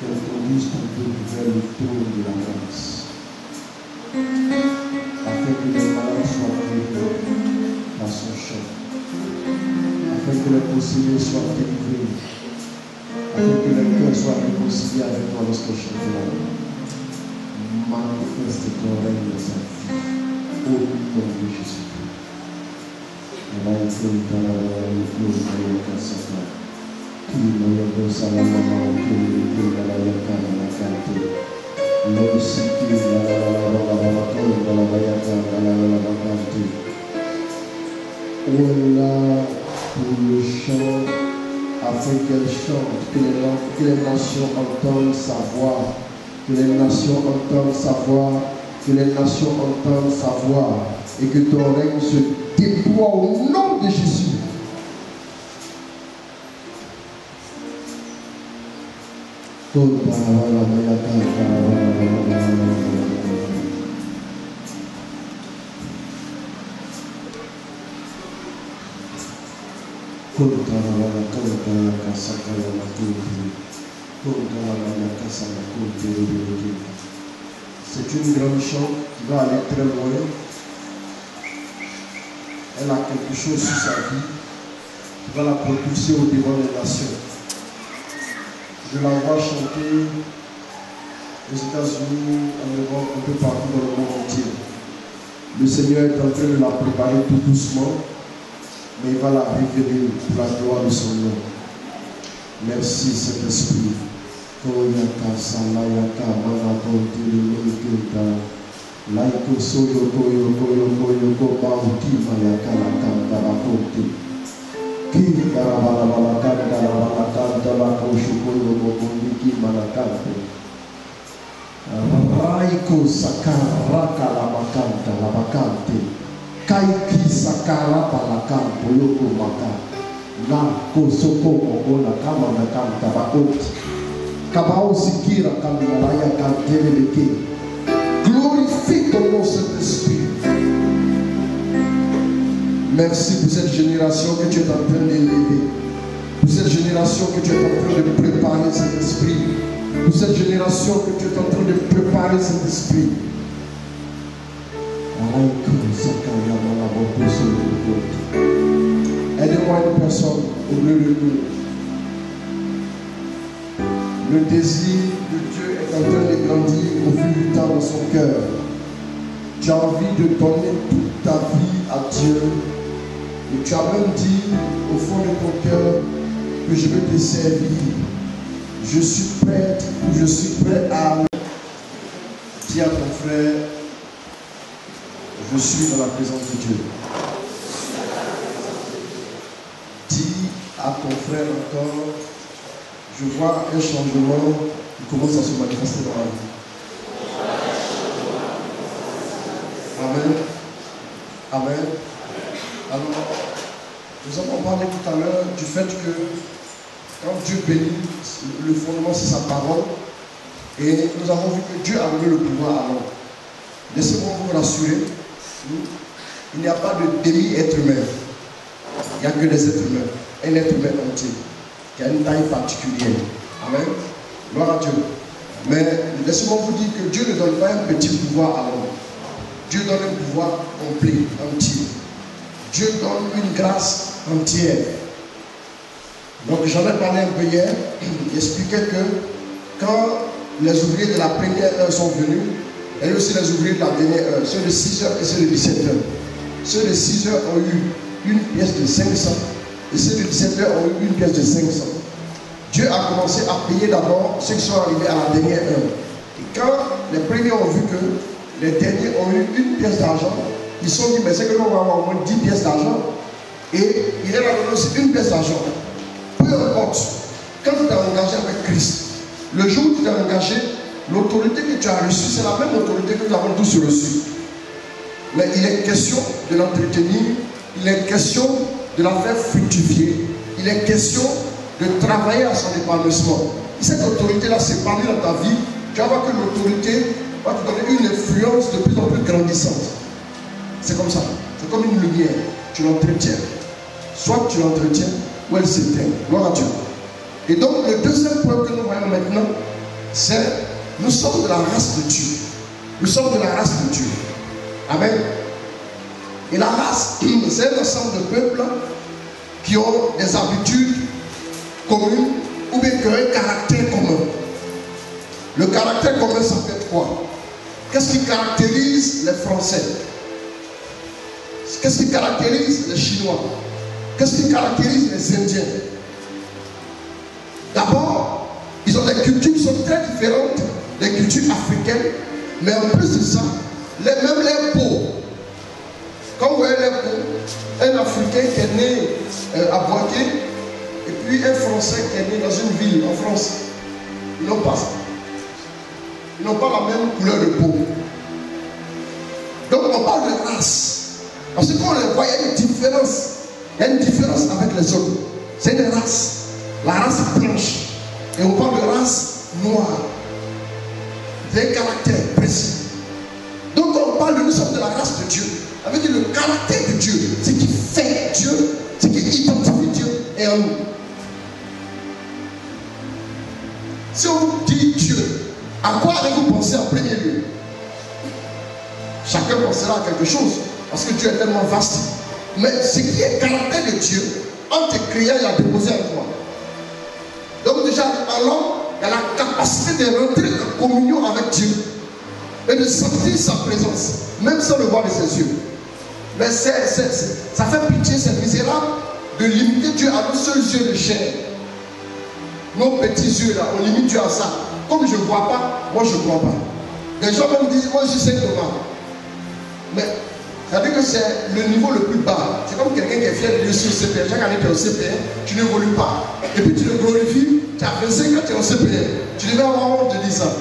Qu'elle conduise ton peuple vers le trône de la grâce, afin que les malades soient guéris par son chant, afin que les possédés soient délivrés, afin que les cœurs soient réconciliés avec toi lorsque chantera. Manifeste ton règne dans sa vie, au nom de Jésus. Pour le chant, afin qu'elle chante, que les nations entendent sa voix, que les nations entendent sa voix, que les nations entendent sa voix, et que ton règne se déploie au nom de Jésus. C'est une grande chante qui va aller très loin. Elle a quelque chose sur sa vie qui va la propulser au devant des nations. Je la vois chanter aux États-Unis, en Europe, un peu partout dans le monde entier. Le Seigneur est en train de la préparer tout doucement, mais il va la révéler pour la gloire de son nom. Merci Saint-Esprit. Koyaka salayaka manakonti lulukita laiko soyo koyo koyo koyo ko bauti mayaka lakanta rakonti ki karabala balakanta balakanta lakoshu koyo koyo manakante raiko sakaraka labakanta labakante kaiki sakara balakanto yoko maka na kosoko mokona kama nakanta rakonti. Glorifie ton nom, Saint-Esprit. Merci pour cette génération que tu es en train d'élever. Pour cette génération que tu es en train de préparer, Saint-Esprit. Pour cette génération que tu es en train de préparer, Saint-Esprit. Aide-moi une personne au milieu de nous. Le désir de Dieu est en train de grandir au fil du temps dans son cœur. Tu as envie de donner toute ta vie à Dieu. Et tu as même dit au fond de ton cœur que je veux te servir. Je suis prête ou je suis prêt à... Dis à ton frère, je suis dans la présence de Dieu. Dis à ton frère encore, je vois un changement qui commence à se manifester dans la vie. Amen. Amen. Alors, nous avons parlé tout à l'heure du fait que quand Dieu bénit, le fondement c'est sa parole. Et nous avons vu que Dieu a donné le pouvoir à l'homme. Laissez-moi vous rassurer, il n'y a pas de demi-être humain. Il n'y a que des êtres humains. Un être humain entier qui a une taille particulière. Amen. Gloire à Dieu. Mais laissez-moi vous dire que Dieu ne donne pas un petit pouvoir à l'homme. Dieu donne un pouvoir complet, entier. Dieu donne une grâce entière. Donc j'en ai parlé un peu hier. J'expliquais que quand les ouvriers de la première heure sont venus, et aussi les ouvriers de la dernière heure, ceux de 6 heures et ceux de 17 heures. Ceux de 6 heures ont eu une pièce de 500. Et ceux de 17 heures ont eu une pièce de 500. Dieu a commencé à payer d'abord ceux qui sont arrivés à la dernière heure. Et quand les premiers ont vu que les derniers ont eu une pièce d'argent, ils se sont dit, mais c'est que nous on va avoir au moins 10 pièces d'argent. Et il leur a donné aussi une pièce d'argent. Le jour où tu t'es engagé, l'autorité que tu as reçue, c'est la même autorité que nous avons tous reçue. Mais il est question de l'entretenir, il est question de la faire fructifier, il est question de travailler à son épanouissement. Si cette autorité-là s'épanouit dans ta vie, tu vas voir que l'autorité va te donner une influence de plus en plus grandissante. C'est comme ça. C'est comme une lumière. Tu l'entretiens. Soit tu l'entretiens, ou elle s'éteint. Gloire à Dieu. Et donc, le deuxième point que nous voyons maintenant, c'est nous sommes de la race de Dieu. Nous sommes de la race de Dieu. Amen. Et la race, c'est un ensemble de peuples qui ont des habitudes communes ou bien qui ont un caractère commun. Le caractère commun, ça peut être quoi? Qu'est-ce qui caractérise les Français? Qu'est-ce qui caractérise les Chinois? Qu'est-ce qui caractérise les Indiens? D'abord, ils ont des cultures qui sont très différentes des cultures africaines, mais en plus de ça, même les peaux. Quand vous voyez les peaux, un Africain qui est né à Boaké, et puis un Français qui est né dans une ville en France, ils n'ont pas ça. Ils n'ont pas la même couleur de peau. Donc on parle de race. Parce que quand on les voit, il y a une différence. Il y a une différence avec les autres. C'est une race. La race blanche. Et on parle de race noire. C'est un caractère précis. Donc on parle de nous sommes de la race de Dieu. Avec le caractère de Dieu, ce qui fait Dieu, ce qui identifie Dieu est en nous. Si on vous dit Dieu, à quoi allez-vous penser en premier lieu? Chacun pensera à quelque chose, parce que Dieu est tellement vaste. Mais ce qui est caractère de Dieu, en te créant, il a déposé en toi. Donc déjà, en l'homme, il a la capacité de rentrer en communion avec Dieu et de sentir sa présence, même sans le voir de ses yeux. Mais ça fait pitié, c'est misérable de limiter Dieu à nos seuls yeux de chair. Nos petits yeux là, on limite Dieu à ça. Comme je ne vois pas, moi je ne crois pas. Les gens même disent, moi je sais comment. Mais ça veut dire que c'est le niveau le plus bas. C'est comme quelqu'un qui est fier de Dieu sur le CPN. Chaque année tu es au CPN, tu n'évolues pas. Et puis tu le glorifies, tu as 25 ans, tu es au CPN. Tu devais avoir honte de dire ça.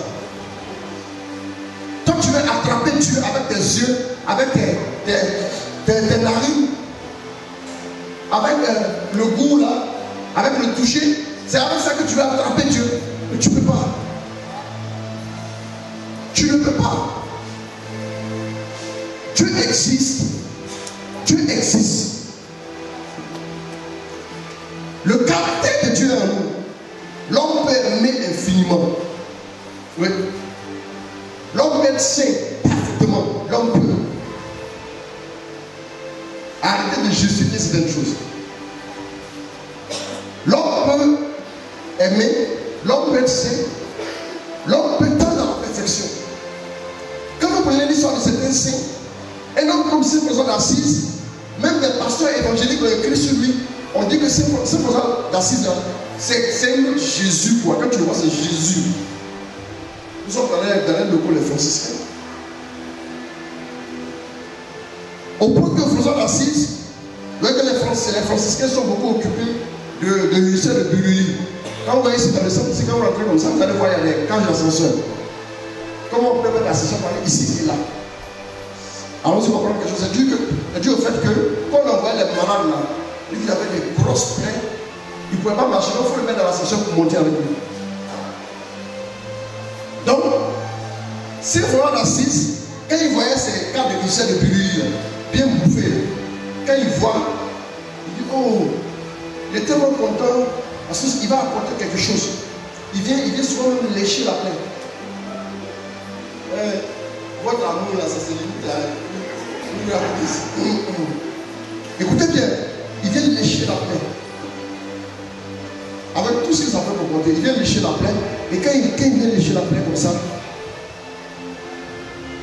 Toi tu veux attraper Dieu avec tes yeux, avec tes narines, avec le goût là, avec le toucher. C'est avec ça que tu veux attraper Dieu. Mais tu ne peux pas. Tu ne peux pas. Dieu existe. Dieu existe. Le caractère de Dieu est en nous. L'homme peut aimer infiniment. Oui. L'homme peut être saint parfaitement. L'homme peut. Arrêtez de justifier certaines choses. L'homme peut aimer, l'homme peut être saint, l'homme peut tendre à la perfection. Quand vous prenez l'histoire de certains saints, un homme comme Saint François d'Assise, même des pasteurs évangéliques ont écrit sur lui, on dit que Saint François d'Assise, c'est un autre Jésus, quoi. Quand tu le vois, c'est Jésus. Nous sommes dans les locaux, les franciscains. Au point que François d'Assise, vous voyez que les franciscains sont beaucoup occupés de l'huissier de Bululi. Quand vous voyez ici dans le centre, quand vous rentrez comme ça, vous allez voir, il y a des cages d'ascenseur. Comment on peut mettre l'ascenseur par ici et là? Alors, si vous comprenez quelque chose, c'est dû au fait que, quand on envoyait les malades là, il avait des grosses plaies, il ne pouvait pas marcher, donc il faut le mettre dans l'ascenseur pour monter avec lui. Donc, si François d'Assise, quand il voyait ces cas de l'huissier de Bululi, bien bouffés, quand il voit, il dit, oh, il est tellement content parce qu'il va apporter quelque chose. Il vient souvent même lécher la plaie. Votre amour là, ça se limite à écoutez bien, il vient lécher la plaie. Avec tout ce qu'ils ont fait pour porter, il vient lécher la plaie. Et quand il vient lécher la plaie comme ça,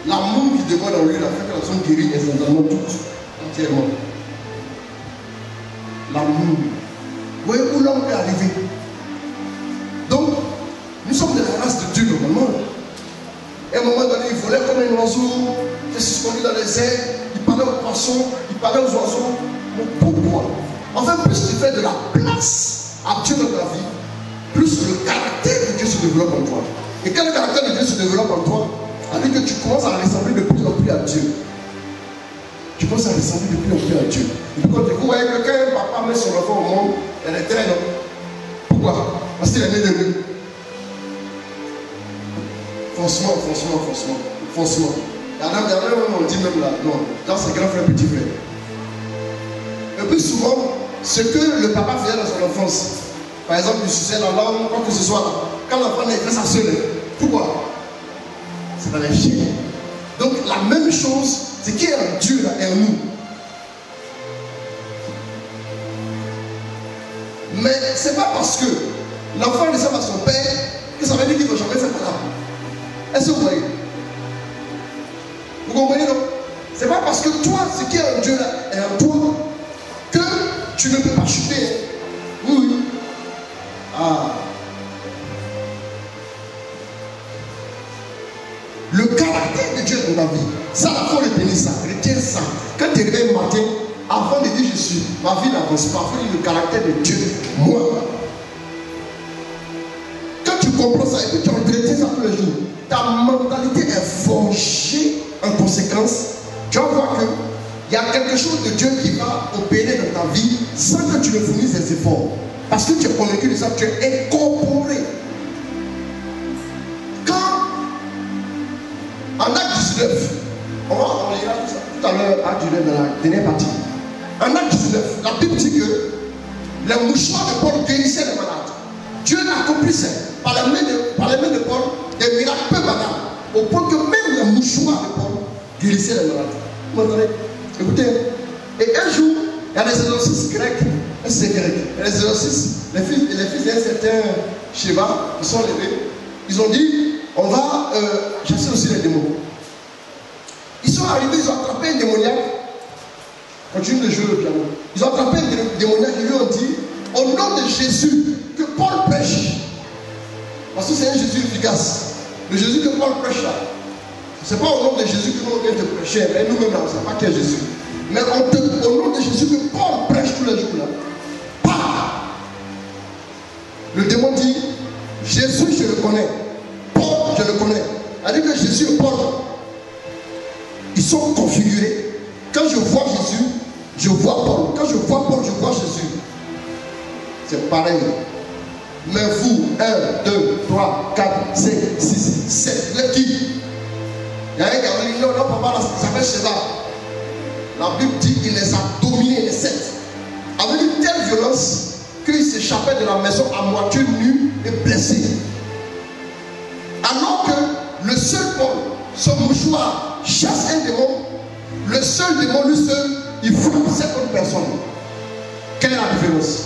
l'amour qui demeure dans lui, la fait que la personne guérit instantanément tout, entièrement. L'amour. Vous voyez où l'homme est arrivé. Donc, nous sommes de la race de Dieu normalement. Et à un moment donné, il volait comme un oiseau, il était suspendu dans les airs, il parlait aux poissons, il parlait aux oiseaux. Mais pourquoi? Enfin, plus tu fais de la place à Dieu dans ta vie, plus le caractère de Dieu se développe en toi. Et quand le caractère de Dieu se développe en toi, alors que tu commences à ressembler de plus en plus à Dieu. Tu commences à ressembler de plus en plus à Dieu. Et puis quand tu vois que quand un papa met son enfant au monde, elle est très non. Pourquoi? Parce qu'il est né de lui. Forcément. Il y en a on dit même là, non, là c'est grand frère, petit frère. Et puis souvent, ce que le papa faisait dans son enfance, par exemple, il suçait la langue, quoi que ce soit là, quand l'enfant naît, ça se lève. Pourquoi? C'est dans les chiens. Donc la même chose, c'est qui est en Dieu là, est en nous. Mais c'est pas parce que l'enfant ressemble à son père que ça veut dire qu'il ne va jamais faire ça. Est-ce que vous voyez? Vous comprenez non? C'est pas parce que toi, ce qui est en Dieu là, est en toi, que tu ne peux pas chuter. Oui. Ah. Le caractère de Dieu dans ta vie, ça, il faut retenir ça. Retiens ça. Quand tu te réveilles le matin, avant de dire je suis, ma vie n'avance pas. Il faut dire le caractère de Dieu. Moi. Quand tu comprends ça et que tu entretiens ça tous les jours, ta mentalité est forgée en conséquence. Tu vas voir qu'il y a quelque chose de Dieu qui va opérer dans ta vie sans que tu ne fournisses des efforts. Parce que tu es convaincu de ça, tu es incorporé. En Acte 19, on lira tout à l'heure, Acte 19 dans la dernière partie. En Acte 19, la Bible dit que les mouchoirs de Paul guérissaient les malades. Dieu a accompli ça par les mains de Paul, des miracles peu banals, au point que même les mouchoirs de Paul guérissaient les malades. Vous m'entendez? Écoutez, et un jour, il y a des exorcistes grecs, c'est grec, il y a des exorcistes, les fils d'un certain Sheba, ils sont levés, ils ont dit, on va chasser aussi les démons. Ils sont arrivés, ils ont attrapé un démoniaque. Continue de jouer le piano. Ils ont attrapé un démoniaque et lui ont dit, au nom de Jésus, que Paul prêche. Parce que c'est un Jésus efficace. Le Jésus que Paul prêche là. Ce n'est pas au nom de Jésus que nous venons te prêcher. Mais nous-mêmes là, on ne sait pas qui est Jésus. Mais au nom de Jésus que Paul prêche tous les jours là. Bah! Le démon dit, Jésus, je le connais. Je le connais. C'est-à-dire que Jésus et Paul, ils sont configurés. Quand je vois Jésus, je vois Paul. Quand je vois Paul, je vois Jésus. C'est pareil. Mais vous, 1, 2, 3, 4, 5, 6, 7, vous êtes qui? Il y a un qui a dit, non, papa, ça fait Sheba. La Bible dit qu'il les a dominés, les 7. Avec une telle violence qu'il s'échappait de la maison à moitié nu et blessé. Alors que le seul Paul, son mouchoir, chasse un démon, le seul démon, lui seul, il frappe 50 personnes. Quelle est la différence?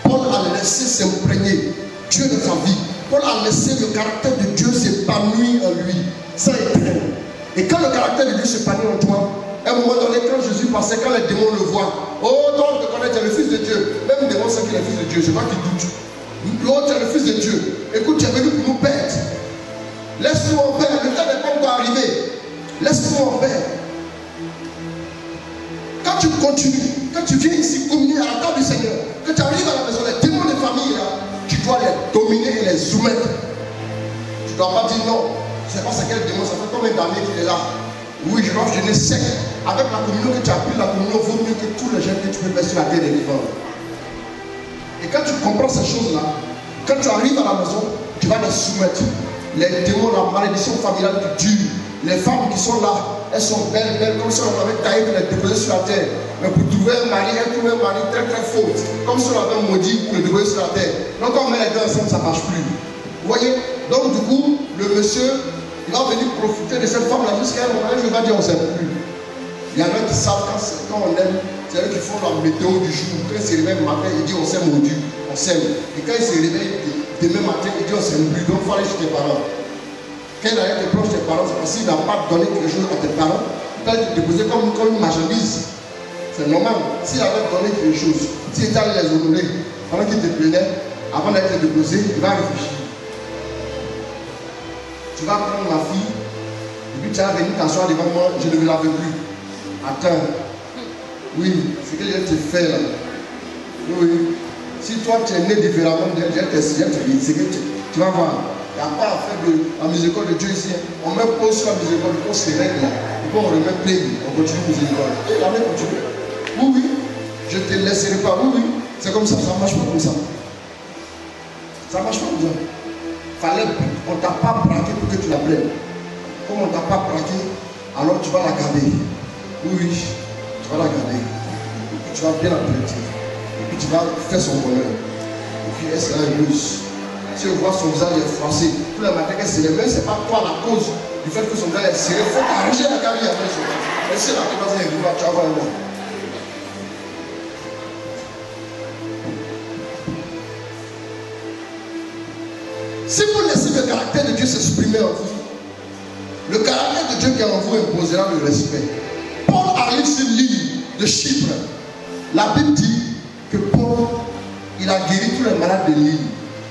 Paul a laissé s'imprégner Dieu dans sa vie. Paul a laissé le caractère de Dieu s'épanouir en lui, sans étreindre. Et quand le caractère de Dieu s'épanouit en toi, à un moment donné, quand Jésus passait, quand les démons le voient, oh, toi, tu connais, tu es le Fils de Dieu. Même les démons savent qu'il est le Fils de Dieu, je ne sais pas qui doute. Oh, tu es le Fils de Dieu. Écoute, tu es venu pour nous perdre. Laisse-nous en paix, le temps n'est pas encore arrivé. Laisse-nous en paix. Quand tu continues, quand tu viens ici communier à la table du Seigneur, quand tu arrives à la maison, les démons de famille, là, tu dois les dominer et les soumettre. Tu ne dois pas dire non, je ne sais pas c'est quel démon, ça fait combien d'années qu'il est là. Oui, je dois jeûner sec. Avec la communion que tu as pris, la communion vaut mieux que tous les gens que tu peux mettre sur la terre des vivants. Et quand tu comprends ces choses-là, quand tu arrives à la maison, tu vas les soumettre. Les démons, la malédiction familiale qui dure. Les femmes qui sont là, elles sont belles, comme si on avait taillé pour les déposer sur la terre. Mais pour trouver un mari, elles trouvent un mari très très faux. Comme si on avait maudit pour le déposer sur la terre. Donc quand on met les deux ensemble, ça ne marche plus. Vous voyez? Donc du coup, le monsieur, il va venir profiter de cette femme-là jusqu'à un moment, je vais dire on ne s'aime plus. Il y en a qui savent quand on aime, c'est eux qui font la météo du jour. Quand il se réveille le matin, il dit on s'aime maudit, on s'aime. Et quand il se réveille demain matin, il dit on s'aime plus, donc il faut aller chez tes parents. Quand il a été proche de tes parents, c'est parce qu'il n'a pas donné quelque chose à tes parents, il va te déposer comme une marchandise. C'est normal. S'il avait donné quelque chose, s'il était allé les honorer, pendant qu'il te prenait, avant d'être déposé, il va réfléchir. Tu vas prendre ma fille, et puis tu vas venir t'asseoir devant moi, je ne me la veux plus. Attends. Oui, c'est que je te fais là. Oui. Si toi tu es né différemment, tu vas voir. Il n'y a pas à faire de la miséricorde de Dieu ici. On met pause sur la miséricorde, on se règle là. Et puis on remet play, on continue la miséricorde. Et la main continue. Oui, oui. Je te laisserai pas. Oui, oui. C'est comme ça ne marche pas comme ça. Ça ne marche pas comme ça. On ne t'a pas braqué pour que tu la prennes. Comme on ne t'a pas braqué, alors tu vas la garder. Oui, oui. Tu vas la garder. Et puis tu vas bien la traiter. Et puis tu vas faire son bonheur. Et puis elle sera heureuse. Si on voit son visage est froissé, tous les matins qu'elle se lève, ce n'est pas toi la cause du fait que son visage est serré. Il faut arranger la carrière avec son visage. Et si la croix est venue, tu vas voir là. Si vous laissez le caractère de Dieu s'exprimer en vous, le caractère de Dieu qui est en vous imposera le respect. Paul arrive sur l'île de Chypre. La Bible dit que Paul, il a guéri tous les malades de l'île.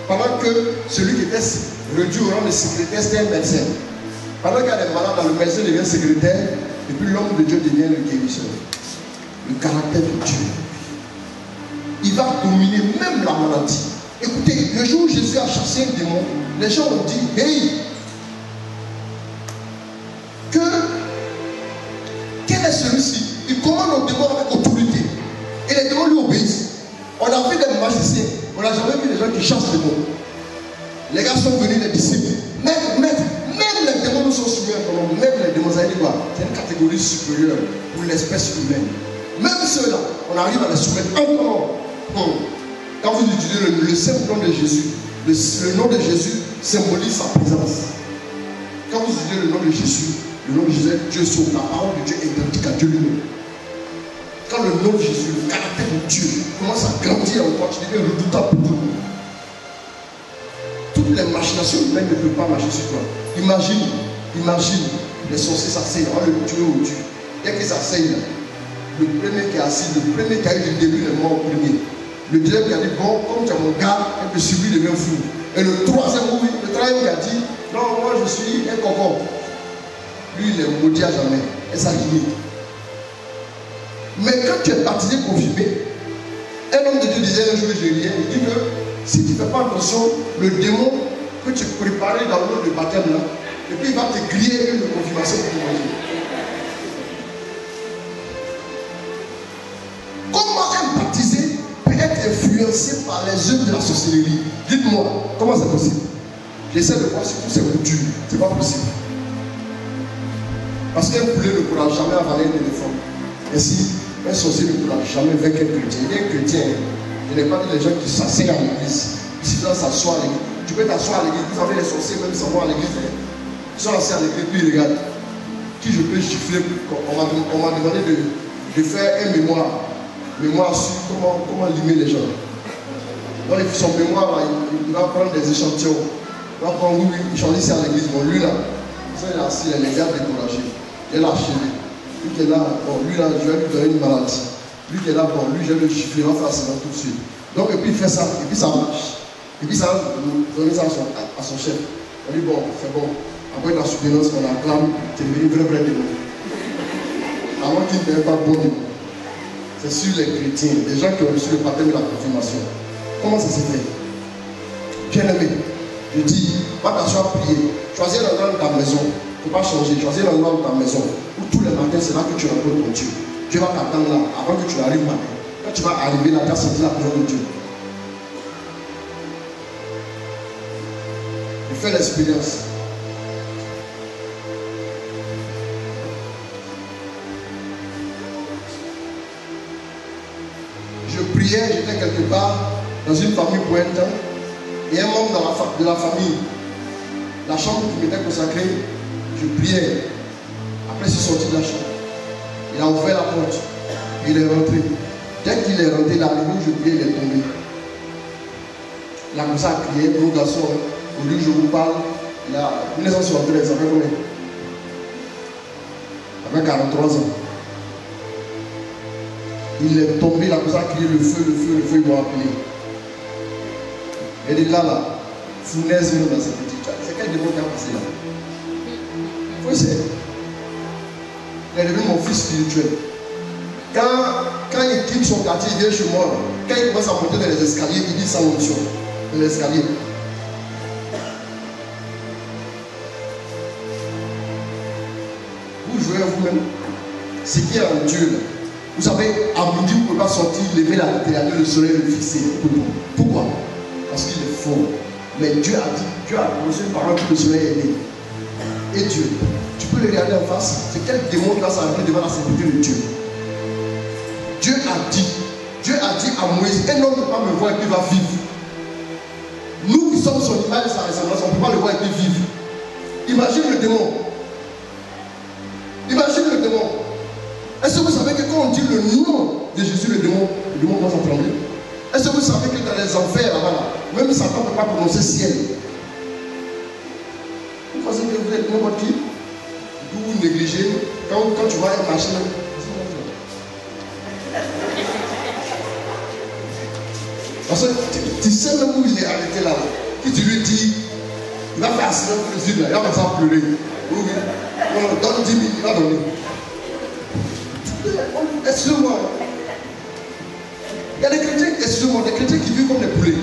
Pendant que celui qui était réduit au rang de secrétaire, c'était un médecin. Pendant qu'il y a des malades dans le médecin devient secrétaire, et puis l'homme de Dieu devient le guérisseur. Le caractère de Dieu. Il va dominer même la maladie. Écoutez, le jour où Jésus a chassé un démon, les gens ont dit, hey, quel est celui-ci? Il commande aux démons avec autorité. Et les démons lui obéissent. On a vu des magiciens. On n'a jamais vu des gens qui chassent les démons. Les gars sont venus, les disciples. Même les démons nous sont soumis à ton nom. Même les démons, ça veut dire quoi? C'est une catégorie supérieure pour l'espèce humaine. Même ceux-là, on arrive à les soumettre à ton nom. Quand vous utilisez le simple nom de Jésus, le nom de Jésus symbolise sa présence. Quand vous utilisez le nom de Jésus, Dieu sauve. La parole de Dieu est identique à Dieu lui-même. Quand le nom de Jésus, le caractère de Dieu commence à grandir en toi, tu deviens redoutable pour tout le monde. Toutes les machinations humaines ne peuvent pas marcher sur toi. Imagine, les sorciers s'asseyent, on va le tuer au Dieu. Dès qu'ils s'asseyent là, le premier qui est assis, le premier qui a eu le début, il est mort au premier. Le deuxième qui a dit, bon, comme tu es mon gars, et que celui devient fou. Et le troisième qui a dit, non, moi je suis un cocon. Lui, il est maudit à jamais. Et ça limite. Mais quand tu es baptisé, confirmé, un homme de Dieu disait un jour, il dit que si tu ne fais pas attention, le démon que tu préparais dans l'eau de baptême là, et puis il va te griller une confirmation pour te manger. Comment un baptisé peut être influencé par les œuvres de la sorcellerie? Dites-moi, comment c'est possible? J'essaie de voir si tout c'est coutume. C'est pas possible. Parce qu'un poulet ne pourra jamais avaler un éléphant. Et si un sorcier ne pourra jamais vaincre un chrétien, il est un chrétien. Je n'ai pas dit les gens qui s'asseyent à l'église. Si tu dois s'asseoir à l'église, tu peux t'asseoir à l'église. Vous savez, les sorciers même s'en vont à l'église. Ils sont assis à l'église, puis ils regardent. Qui je peux gifler? On m'a demandé de faire un mémoire sur comment limer les gens. Donc son mémoire, là, il va prendre des échantillons. Il va prendre, oui, il choisit ici à l'église. Bon, lui là, ça il est assis, les gars découragés. Il est là chez lui. Lui qui est là, bon, lui là, je vais lui donner une maladie. Lui qui est là, bon, lui, je vais le gifler, il va faire ça tout de suite. Donc, et puis il fait ça, et puis ça marche. Et puis ça va donner ça à son chef. On dit, bon, c'est bon. Après la soutenance, on acclame, tu es devenu vrai démon. Avant qu'il ne devienne pas bon démon. C'est sur les chrétiens, les gens qui ont reçu le baptême de la confirmation. Comment ça s'est fait? Bien aimé, je dis, va t'asseoir prier. Choisis un endroit de ta maison. Il ne faut pas changer. Choisis un endroit de ta maison où tous les matins, c'est là que tu rencontres ton Dieu. Dieu va t'attendre là, avant que tu arrives matin. Quand tu vas arriver là, tu as senti la présence de Dieu. Il fait l'expérience. Je priais, j'étais quelque part dans une famille pour un temps, et un membre de la famille, la chambre qui m'était consacrée, je priais. Après, je suis sorti de la chambre. Il a ouvert la porte. Il est rentré. Dès qu'il est rentré, il est arrivé, je priais, il est tombé. Il a commencé à crier, mon garçon, au lieu où je vous parle, il a 1973, ça fait combien? Ça fait 43 ans. Il est tombé, il a commencé à crier le feu, ils m'ont appelé. Il est là, fournaise même dans cette petite. C'est quel démon qui a passé là? Il faut essayer. Il est devenu mon fils spirituel. Quand il quitte son quartier, il vient chez moi. Quand il commence à monter dans les escaliers, il dit sans onction. Dans les escaliers. Vous jouez à vous-même. Ce qui est en Dieu, là. Vous savez, à midi, vous ne pouvez pas sortir, lever la tête et aller le soleil le fixer. Pourquoi? Parce qu'il est fort. Mais Dieu a dit, Dieu a posé une parole que le soleil est né. Et Dieu, tu peux le regarder en face. C'est quel démon qui va s'arrêter devant la sécurité de Dieu? Dieu a dit à Moïse, un homme ne peut pas me voir et puis va vivre. Nous qui sommes son image et sa ressemblance, on ne peut pas le voir et puis vivre. Imagine le démon. Imagine le démon. Est-ce que vous savez que quand on dit le nom de Jésus, le démon commence à trembler? Est-ce que vous savez que dans les enfers là-bas, même Satan ne peut pas prononcer ciel? Vous pensez que vous êtes n'importe qui? Vous négligez quand tu vois une machine. Parce que tu sais même où il est arrêté là. Si tu lui dis, il va faire accident pour les yeux là, il va commencer à pleurer. Oui, oui. Donne 10 000, il va donner. Excusez-moi. Il y a des chrétiens, excusez-moi, des chrétiens qui vivent comme des poulets.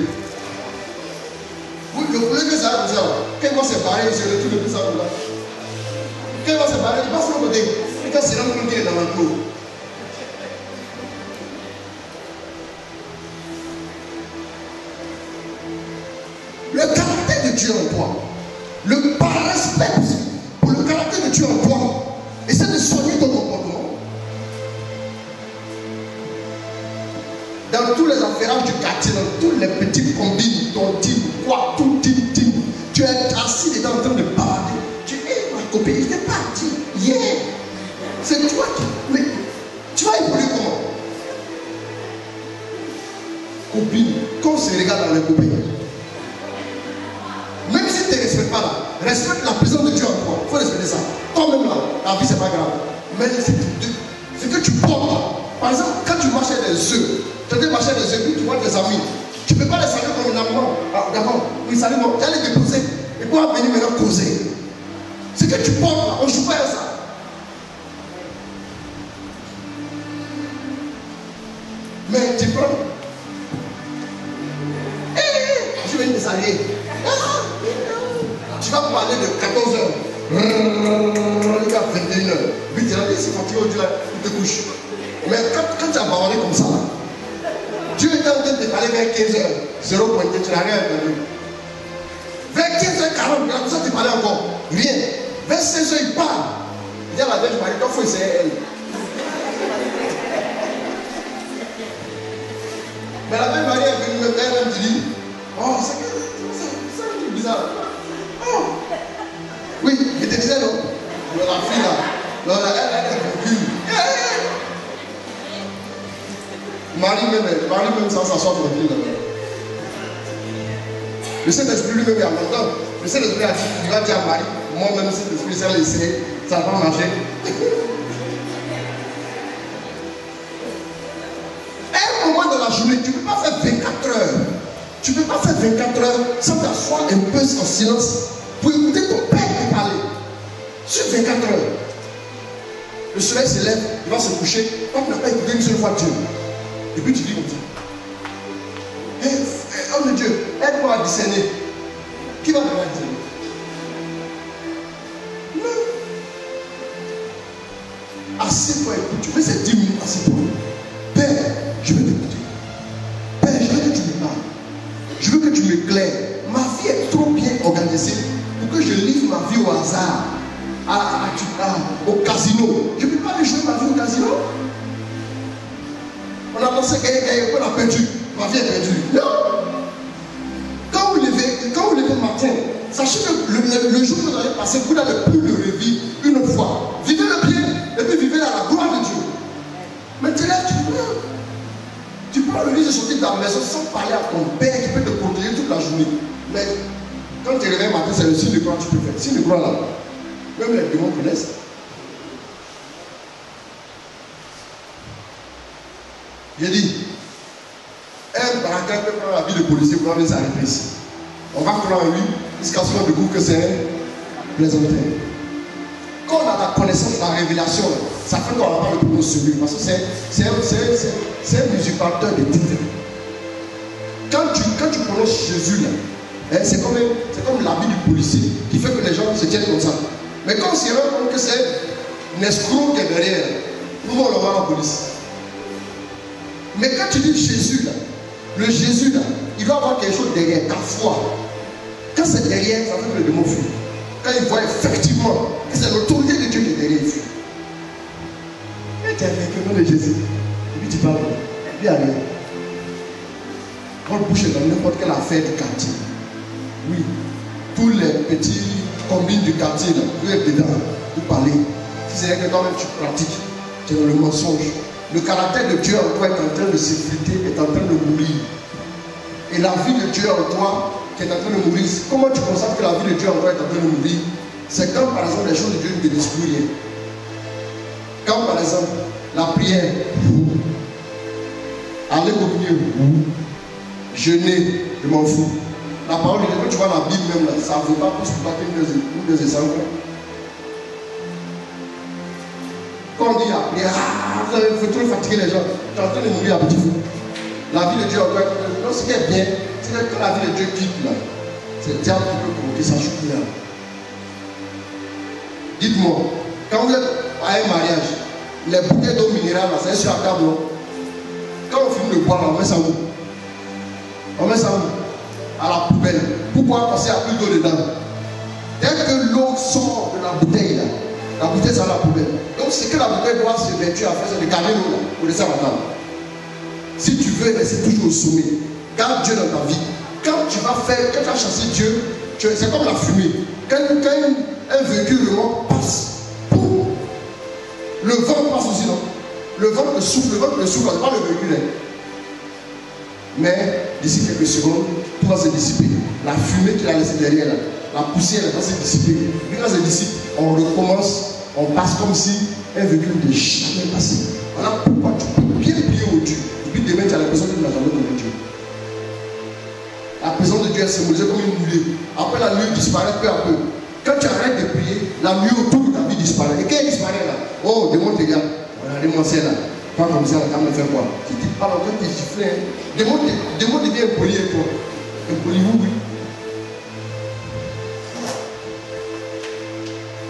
Oui, le poulet que ça a comme ça, quand il va se barrer, il se retrouve depuis ça là. Quand il va se barrer, il passe de l'autre côté. Et quand c'est là qu'il est dans l'enclos. Le caractère de Dieu en toi, le par-respect pour le caractère de Dieu en toi, essaie de soigner ton comportement. Dans tous les affairages du quartier, dans tous les petits combines, ton team, quoi, tout team, tu es assis dedans en train de parler. Tu es ma copine, il n'est pas dit hier. C'est toi qui. Mais tu vas évoluer comment? Copine, quand on se regarde dans les copines, même si tu ne respectes pas là, respecte la présence de Dieu en toi. Il faut respecter ça. Toi-même là, la vie c'est pas grave. Mais c'est que tu portes là. Par exemple, quand tu marches avec des œufs, tu vas marcher avec des œufs, puis tu vois tes amis. Tu ne peux pas les saluer comme une amant. Ah, d'accord, oui, salut, moi, tu vas les déposer. Et pour venir maintenant causer. C'est que tu portes là, on ne joue pas à ça. Mais tu prends. Je vais me saluer. Tu vas parler de 14h. Il y a 21h. Puis tu as dit, c'est fatigué, tu te couches. Mais quand tu as parlé comme ça, Dieu était en train de te parler vers 15h. 0 pointé, tu n'as rien entendu. Vers 15h40, ça tu parlais encore. Rien. Vers 16h, il parle. Il dit à la Vierge Marie, il faut essayer elle. Mais la Vierge Marie est venue me faire un dit, oh, c'est bizarre. Oh. Oui, je te disais non. La fille là, elle est venue. Marie-même, ça s'assoit tranquille là. Le Saint-Esprit lui-même est en même temps. Le Saint-Esprit a dit, il va dire à Marie, moi-même, le Saint-Esprit, ça va essayer, ça va pas marcher. À un moment de la journée, tu ne peux pas faire 24 heures. Tu ne peux pas faire 24 heures sans t'asseoir un peu en silence pour écouter ton père te parler. Sur 24 heures. Le soleil se lève, il va se coucher. Quand tu n'as pas écouté une seule fois Dieu. Et puis tu dis comme ça. Homme de Dieu, aide-moi à discerner. Qui va te faire discerner? Non. Assieds-toi, écoute. Tu fais ces 10 minutes, assieds-toi. Père, je veux t'écouter. Père, je veux que tu me parles. Je veux que tu m'éclaires. Ma vie est trop bien organisée pour que je livre ma vie au hasard. Au casino. Je ne peux pas aller jouer ma vie au casino. On a pensé qu'on a perdu. Ma vie est perdue. Non. Quand vous levez le matin, sachez que le jour que vous allez passer, vous n'allez plus le revivre une fois. Vivez-le bien et puis vivez à la gloire de Dieu. Mais tu lèves, tu prends le risque de sortir de ta maison sans parler à ton père qui peut te protéger toute la journée. Mais quand tu réveilles matin, c'est le signe de croix que tu peux faire. Signe de croix là. Même les démons connaissent. J'ai dit, un braqueur peut prendre la vie de policier pour aller s'arrêter ici. On va croire en lui jusqu'à ce qu'on découvre que c'est un plaisantin. Quand on a la connaissance, la révélation, ça fait qu'on n'a pas le plus de celui. Parce que c'est un usurpateur de titres. quand tu prononces Jésus là, hein, c'est comme l'habit du policier qui fait que les gens se tiennent comme ça. Mais quand on se rend compte que c'est un escroc qui est derrière, nous on le voit en police. Mais quand tu dis Jésus là, le Jésus là, il va avoir quelque chose derrière, ta foi. Quand c'est derrière, ça fait que le démon fuit. Quand il voit effectivement que c'est l'autorité de Dieu qui est derrière, il fuit. Et tu as fait le nom de Jésus. Et puis tu parles, et puis rien. Quand le bouche est dans n'importe quelle affaire du quartier, oui, tous les petits combines du quartier, là, vous êtes dedans, vous parlez. Si c'est que toi-même tu pratiques, tu es dans le mensonge. Le caractère de Dieu en toi est en train de s'effriter, est en train de mourir. Et la vie de Dieu en toi qui est en train de mourir, comment tu constates que la vie de Dieu en toi est en train de mourir? C'est quand par exemple les choses de Dieu ne te disent plus rien. Quand par exemple la prière, aller communier, jeûner, je m'en fous. La parole de Dieu, quand tu vois la Bible même là, ça ne vaut pas plus pour toi qu'une des exemples. Quand on dit la prière, il faut trop fatiguer les gens. Tu es en train de mourir à petit feu. La vie de Dieu en toi, ce qui est bien, c'est que quand la vie de Dieu quitte là, c'est le diable qui peut provoquer sa chute là. Dites-moi, quand vous êtes à un mariage, les bouteilles d'eau minérale là, c'est sur la table. Quand on finit de boire, on met ça où? On met ça où? À la poubelle. Pourquoi? Parce qu'il n'y a plus d'eau dedans. Dès que l'eau sort de la bouteille là, la bouteille sort de la poubelle. Donc ce que la bouteille doit se vertuer à faire, c'est de garder l'eau là, pour laisser à la table. Si tu veux rester toujours au sommet, garde Dieu dans ta vie. Quand tu vas chasser Dieu, c'est comme la fumée. Quand un véhicule passe, boum, le vent passe aussi, non? Le vent le souffle, c'est pas le véhicule. Mais d'ici quelques secondes, tout va se dissiper. La fumée qu'il a laissée derrière, là, la poussière va se dissiper. Puis quand ça se dissipe, on recommence, on passe comme si un véhicule n'est jamais passé. Voilà pourquoi tu peux bien prier au Dieu. Puis demain, tu as l'impression que tu n'as jamais connu Dieu. La présence de Dieu est symbolisée comme une nuée. Après, la nuée disparaît peu à peu. Quand tu arrêtes de prier, la nuée autour de ta vie disparaît. Et quand elle disparaît là, oh, démon te regarde. Regardez mon ciel là. Pas comme ça, la dame me fait quoi? Si tu parles encore, tu es sifflé. Démon devient impoli avec toi. Impoli, oui.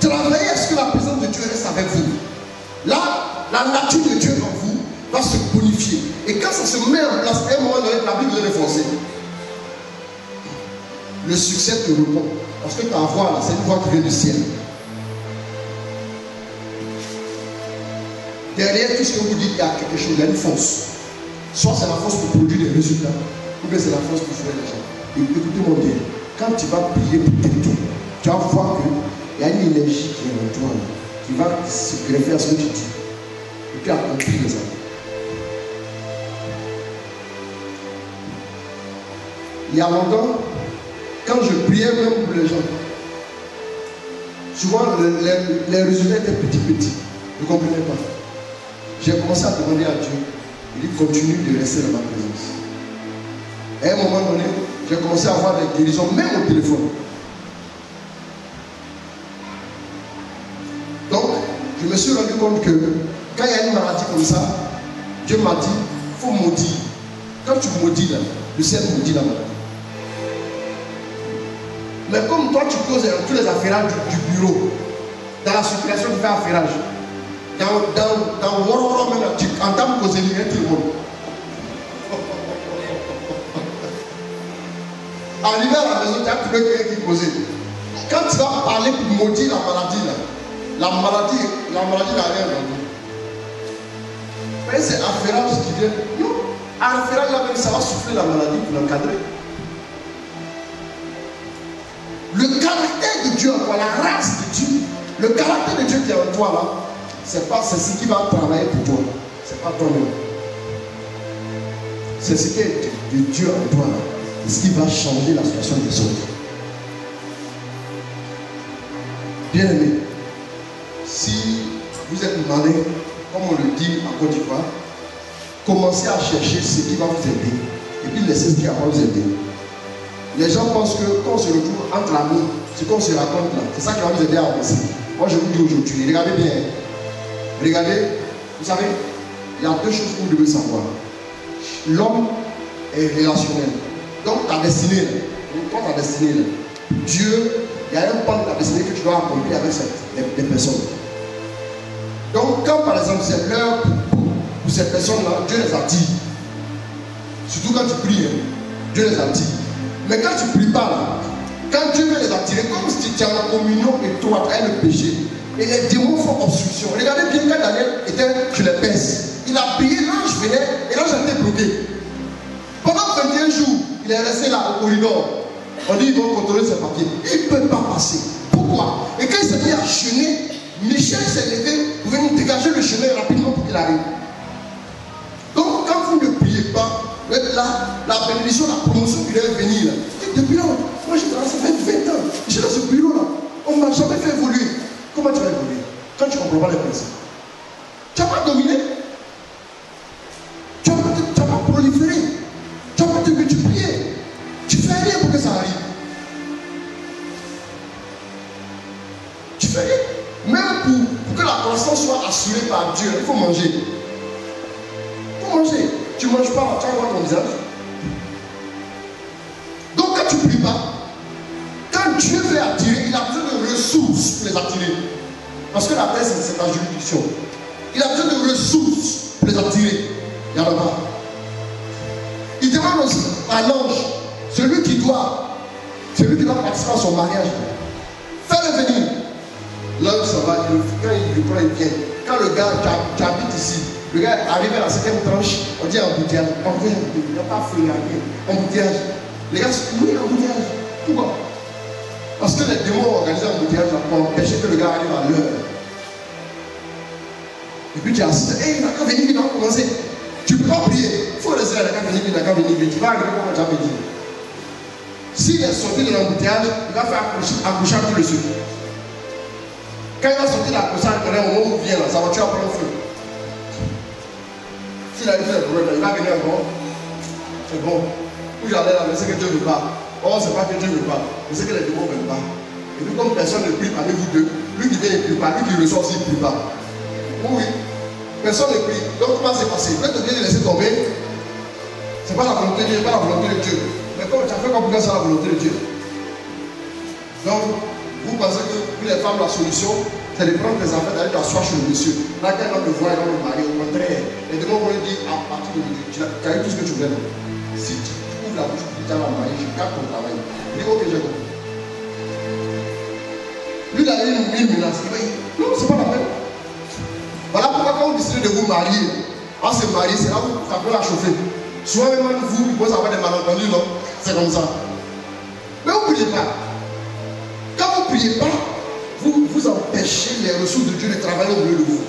Travaillez à ce que la présence de Dieu reste avec vous. Là, la nature de Dieu en vous va se bonifier. Et quand ça se met en place, à un moment donné, la Bible est renforcée. Le succès te répond. Parce que ta voix là, c'est une voix qui vient du ciel. Derrière tout ce que vous dites, il y a quelque chose, il y a une force. Soit c'est la force pour produire des résultats, ou bien c'est la force pour faire des gens. Et écoutez-moi bien, quand tu vas prier pour quelqu'un, tu vas voir qu'il y a une énergie qui est en toi, là, qui va se greffer à ce que tu dis. Et puis accomplir les œuvres. Il y a longtemps, quand je priais même pour les gens, souvent les résultats étaient petits. Je ne comprenais pas. J'ai commencé à demander à Dieu. Il dit continue de rester dans ma présence. Et à un moment donné, j'ai commencé à avoir des guérisons, même au téléphone. Donc, je me suis rendu compte que quand il y a une maladie comme ça, Dieu m'a dit, il faut maudire. Quand tu maudis là, le ciel maudit la maladie. Mais comme toi tu causes tous les affairages du bureau, dans la circulation tu fais affairage, dans Wororo même, tu entames causer tout le monde. Arrivé à la maison, tu as trouvé quelqu'un qui causait. Quand tu vas parler pour maudire la maladie, la maladie n'a rien dans nous. Mais c'est affairage qui vient. Non, affairage là même, ça va souffler la maladie pour l'encadrer. Le caractère de Dieu en toi, la race de Dieu, le caractère de Dieu qui est en toi là, c'est ce qui va travailler pour toi. C'est pas toi-même. C'est ce qui est de Dieu en toi là. C'est ce qui va changer la situation des autres. Bien aimé, si vous êtes malin, comme on le dit en Côte d'Ivoire, commencez à chercher ce qui va vous aider. Et puis laissez ce qui va vous aider. Les gens pensent que quand on se retrouve entre amis, ce qu'on se raconte là, c'est ça qui va nous aider à avancer. Moi je vous dis aujourd'hui, regardez bien. Regardez, vous savez, il y a deux choses que vous devez savoir. L'homme est relationnel. Donc ta destinée, quand ta destinée, Dieu, il y a un pan de ta destinée que tu dois accomplir avec des personnes. Donc quand par exemple c'est l'heure pour ces personnes-là, Dieu les attire. Surtout quand tu pries, Dieu les attire. Mais quand tu ne pries pas là, quand Dieu veut les attirer, comme si tu es en communion étroite avec le péché, et les démons font obstruction. Regardez bien quand Daniel était sur les Perses. Il a prié, l'ange venait et l'ange a été bloqué. Pendant 21 jours, il est resté là au corridor. On dit qu'ils vont contrôler ses papiers. Il ne peut pas passer. Pourquoi? Et quand il s'est mis à jeûner, Michel s'est levé pour venir dégager le chemin rapidement pour qu'il arrive. Donc quand vous ne priez pas, la bénédiction, la promotion qui devait venir, depuis là, moi j'ai travaillé, ça fait 20 ans, je suis dans ce bureau là, on ne m'a jamais fait évoluer. Comment tu vas évoluer quand tu ne comprends pas les principes? Tu n'as pas dominé, tu n'as pas proliféré, tu n'as pas te multiplier, tu ne fais rien pour que ça arrive. Tu fais rien. Même pour que la croissance soit assurée par Dieu, il faut manger. Il faut manger. Tu ne manges pas, tu vas voir ton visage. Donc quand tu ne pries pas, quand Dieu veut attirer, il a besoin de ressources pour les attirer. Parce que la terre, c'est ta juridiction. Il a besoin de ressources pour les attirer. Il n'y en a pas. Il demande aussi à l'ange, celui qui doit participer à son mariage, fais-le venir. L'ange ça va, quand il vient. Quand le gars, tu habites ici, le gars arrive à la 7e tranche, on dit embouteillage. Embouteillage, il n'y a pas feu, il n'y a rien. Embouteillage. Les gars, oui, embouteillage. Pourquoi? Parce que les démons ont organisé un embouteillage pour empêcher que le gars arrive à l'heure. Et puis tu assistes, il n'a qu'à venir, il va commencer. Tu ne peux pas prier. Il faut laisser, il n'a qu'à venir, il n'a qu'à venir. Tu vas arriver comme jamais dit. S'il est sorti de l'embouteillage, il va faire accoucher tout le sucre. Quand il va sortir de l'accouchage, au moment où il vient, sa voiture va prendre feu. S'il a eu des problèmes, il va venir encore. C'est bon. Où j'allais là, mais c'est que Dieu ne veut pas. Oh, c'est pas que Dieu ne veut pas. Mais c'est que les démons ne veulent pas. Et puis comme personne ne prie parmi vous deux, lui qui vient ne prie pas, lui qui reçoit aussi ne prie pas. Oui, personne ne prie. Donc comment c'est passé? Quand tu viens de laisser tomber, c'est pas la volonté de Dieu, pas la volonté de Dieu. Mais comme tu as fait comprendre que c'est la volonté de Dieu. Donc, vous pensez que pour les femmes, la solution, c'est de prendre tes affaires, d'aller t'asseoir chez le monsieur. Là, quand on le voit, on le marie. Au contraire, les démons vont lui dire à partir de Dieu, tu as eu tout ce que tu voulais. Si tu ouvres la bouche, tu as la mariée, je garde ton travail. Il dit, ok, j'ai compris. Lui, il a eu une menace. Il va dire, non, c'est pas la peine. Voilà pourquoi quand vous décidez de vous marier, on se marie, c'est là où ça peut la chauffer. Soit même vous, vous pouvez avoir des malentendus, non? C'est comme ça. Mais vous ne priez pas. Quand vous ne priez pas, vous empêchez les ressources de Dieu de travailler au milieu de vous.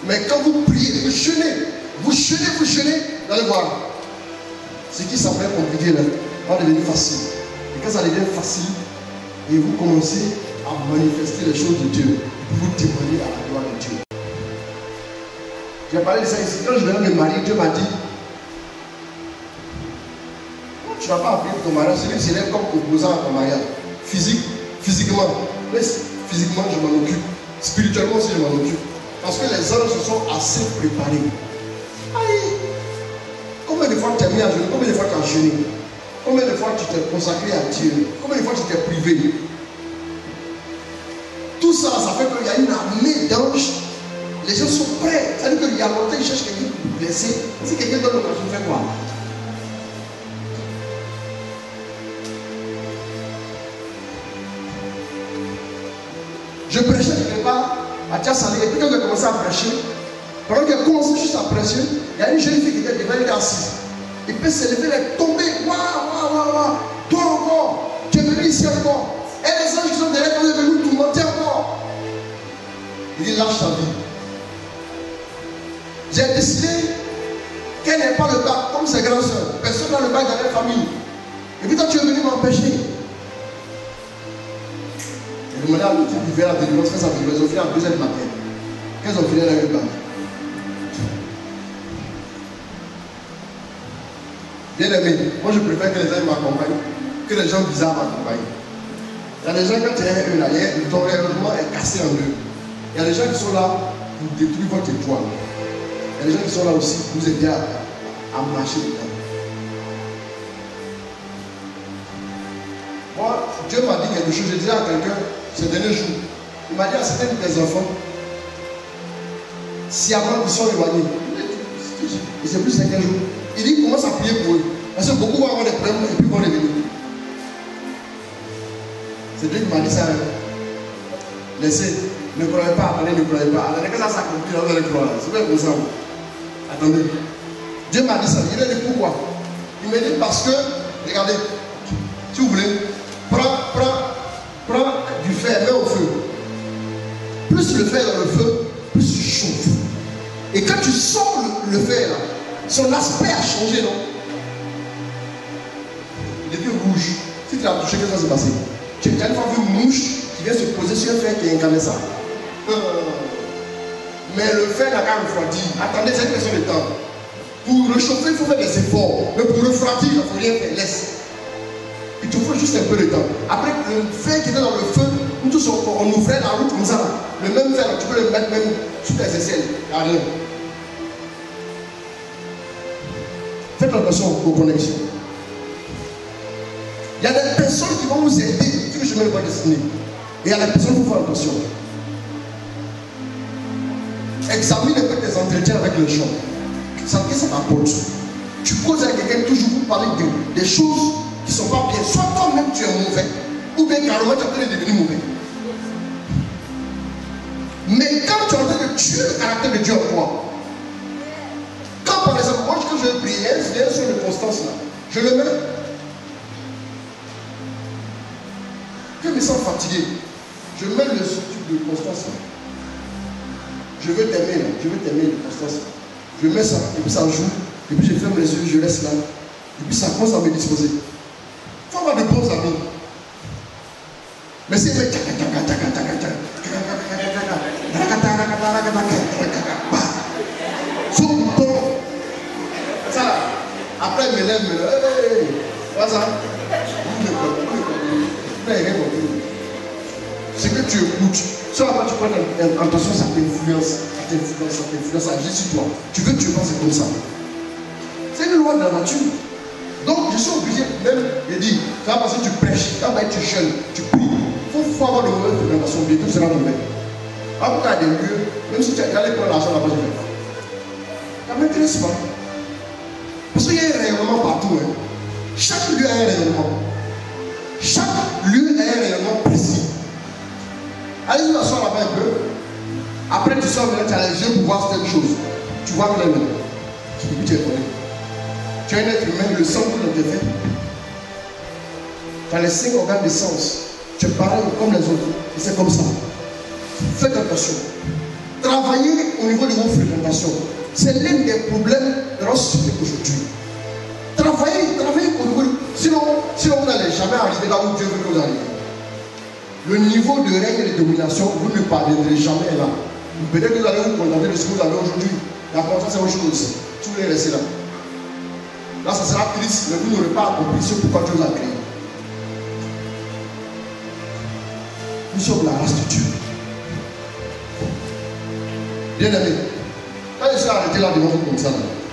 Mais quand vous priez, vous jeûnez, vous jeûnez, vous allez voir. Ce qui semblait compliqué là, va devenir facile. Et quand ça devient facile, et vous commencez à manifester les choses de Dieu, vous témoignez à la gloire de Dieu. J'ai parlé de ça ici. Quand je venais me marier, Dieu m'a dit, tu ne vas pas appeler ton mariage, celui qui s'élève comme opposant à ton mariage. Physiquement. Mais physiquement, je m'en occupe. Spirituellement aussi, je m'en occupe. Parce que les anges se sont assez préparés. Aïe! Combien de fois tu t'es mis à jeûner? Combien de fois tu as jeûné? Combien de fois tu t'es consacré à Dieu? Combien de fois tu t'es privé? Tout ça, ça fait qu'il y a une armée d'anges. Les gens sont prêts. Ça veut dire qu'il y a longtemps, ils cherchent quelqu'un pour blesser. Si quelqu'un donne l'occasion, fait quoi? Je prêchais quelque part à Tiasalé. Et puis quand j'ai commencé à prêcher, pendant qu'elle commençait juste à prêcher, il y a une jeune fille qui était devant, elle était assise. Il peut se lever, elle est tombée. Waouh. Toi encore, tu es venu ici encore. Et les anges qui sont derrière, ils sont venus tourmenter encore. Il dit, lâche ta vie. J'ai décidé qu'elle n'est pas le bac, comme ses grands soeurs. Personne n'a le bac dans la famille. Et puis toi, tu es venu m'empêcher. J'ai demandé à l'outil qui fait la délivrance, fait sa délivrance, ils ont fini à 2h du matin. Qu'elles ont fini dans le bac. Bien aimé, moi je préfère que les gens m'accompagnent que les gens bizarres m'accompagnent. Il y a des gens, quand tu es là, ton rayonnement est cassé en deux. Il y a des gens qui sont là pour détruire votre étoile. Il y a des gens qui sont là aussi pour vous aider à marcher dedans. Moi, Dieu m'a dit quelque chose, je disais à quelqu'un ces derniers jours. Il m'a dit à certains de tes enfants, si avant ils sont éloignés, et c'est plus 5 jours, il dit commence à prier pour eux. Parce que beaucoup vont avoir des problèmes et puis vont revenir. C'est Dieu qui m'a dit ça. Laissez, ne croyez pas, attendez, ne croyez pas. Attendez que ça s'accomplit, vous allez croire. C'est bien comme ça. Attendez. Dieu m'a dit ça. Il m'a dit pourquoi? Il m'a dit parce que, regardez, si vous voulez, prends du fer, mets au feu. Plus le fer dans le feu, plus tu chauffes. Et quand tu sors le fer là, son aspect a changé, non? Il devient rouge. Si tu l'as touché, qu'est-ce qui va se passer? Tu as une fois vu une mouche qui vient se poser sur un fer qui est incandescent. Mais le fer n'a qu'à refroidir. Attendez, c'est une question de temps. Pour réchauffer, il faut faire des efforts. Mais pour refroidir, il ne faut rien faire. Laisse. Il te faut juste un peu de temps. Après, le fer qui était dans le feu, nous tous on ouvrait la route comme ça. Le même fer, tu peux le mettre même sur tes aisselles. Rien. Faites attention aux connexions. Il y a des personnes qui vont vous aider, vu que je ne vais pas dessiner. Et il y a des personnes qui vont faire attention. Examine un peu tes entretiens avec les gens. Ça t'apporte. Tu causes avec quelqu'un toujours pour parler des choses qui ne sont pas bien. Soit toi-même tu es mauvais, ou bien carrément tu es en train de devenir mauvais. Mais quand tu es en train de tuer le caractère de Dieu en toi, quand par exemple, moi quand je vais prier, c'est sur une constance là, je le mets. Je me sens fatigué. Je mets le truc de constance là. Je veux t'aimer là, je veux t'aimer de constance. Je mets ça, et puis ça joue, et puis je ferme les yeux, je laisse là, et puis ça commence à me disposer. Il faut avoir de bons amis. Mais c'est fait son bouton. Ça là, après il me lève, hey, voilà ça. C'est que tu écoutes. Soit après tu prends attention, ça t'influence. Ça agit sur toi. Tu veux que tu penses comme ça. C'est une loi de la nature. Donc je suis obligé même de dire, ça parce que tu prêches, quand tu jeûnes, tu pries. Il faut avoir de mauvaises fréquentations, bientôt tu seras mauvais. Après tu as des lieux, même si tu as allé prendre l'argent là-bas, je ne vais pas. Ça ne m'intéresse pas. Parce qu'il y a un rayonnement partout. Hein. Chaque lieu a un rayonnement. Chaque lieu a un rayonnement précis. Allez-y asseoir là-bas un peu. Après tu sors, tu as les yeux pour voir quelque chose. Tu vois clairement. Et puis tu es connu. Tu es un être humain, le sang qui dans tes veines. Tu as les 5 organes de sens. Tu es pareil comme les autres. Et c'est comme ça. Faites attention. Travaillez au niveau de vos fréquentations. C'est l'un des problèmes de notre société aujourd'hui. Travaillez au niveau de... Sinon vous n'allez jamais arriver là où Dieu veut que vous arriviez. Le niveau de règne et de domination, vous ne parviendrez jamais là. Peut-être que vous allez vous contenter de ce que vous avez aujourd'hui. D'accord, ça c'est autre chose aussi. Si vous voulez rester là. Là, ça sera triste, mais vous n'aurez pas accompli ce pourquoi Dieu vous a créé. Nous sommes la race de Dieu. Bien aimé, quand je suis arrêté là devant vous comme ça,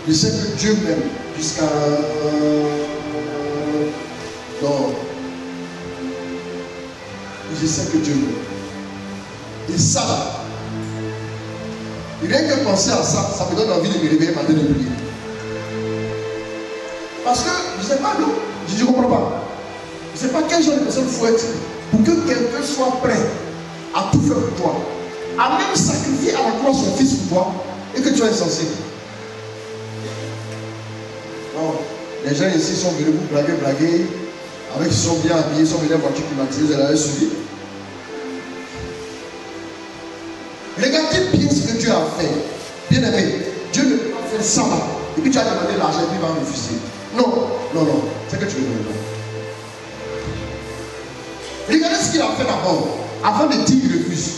je sais que Dieu m'aime jusqu'à... Non. Je sais que Dieu m'aime. Et ça, rien que penser à ça, ça me donne envie de me réveiller matin de prier. Parce que, je ne sais pas, non, je ne comprends pas. Je ne sais pas quel genre de personne il faut être pour que quelqu'un soit prêt à tout faire pour toi, à même sacrifier à la croix son fils pour toi, et que tu es insensé. Non, les gens ici sont venus vous blaguer, avec ils sont bien habillés, ils sont venus en voiture climatisée, vous allez suivre. Regardez bien ce que Dieu a fait. Bien aimé, Dieu ne peut pas faire ça là. Et puis tu as demandé l'argent et puis il va refuser. Non, c'est que tu ne veux pas. Regardez ce qu'il a fait d'abord, avant de dire qu'il refuse.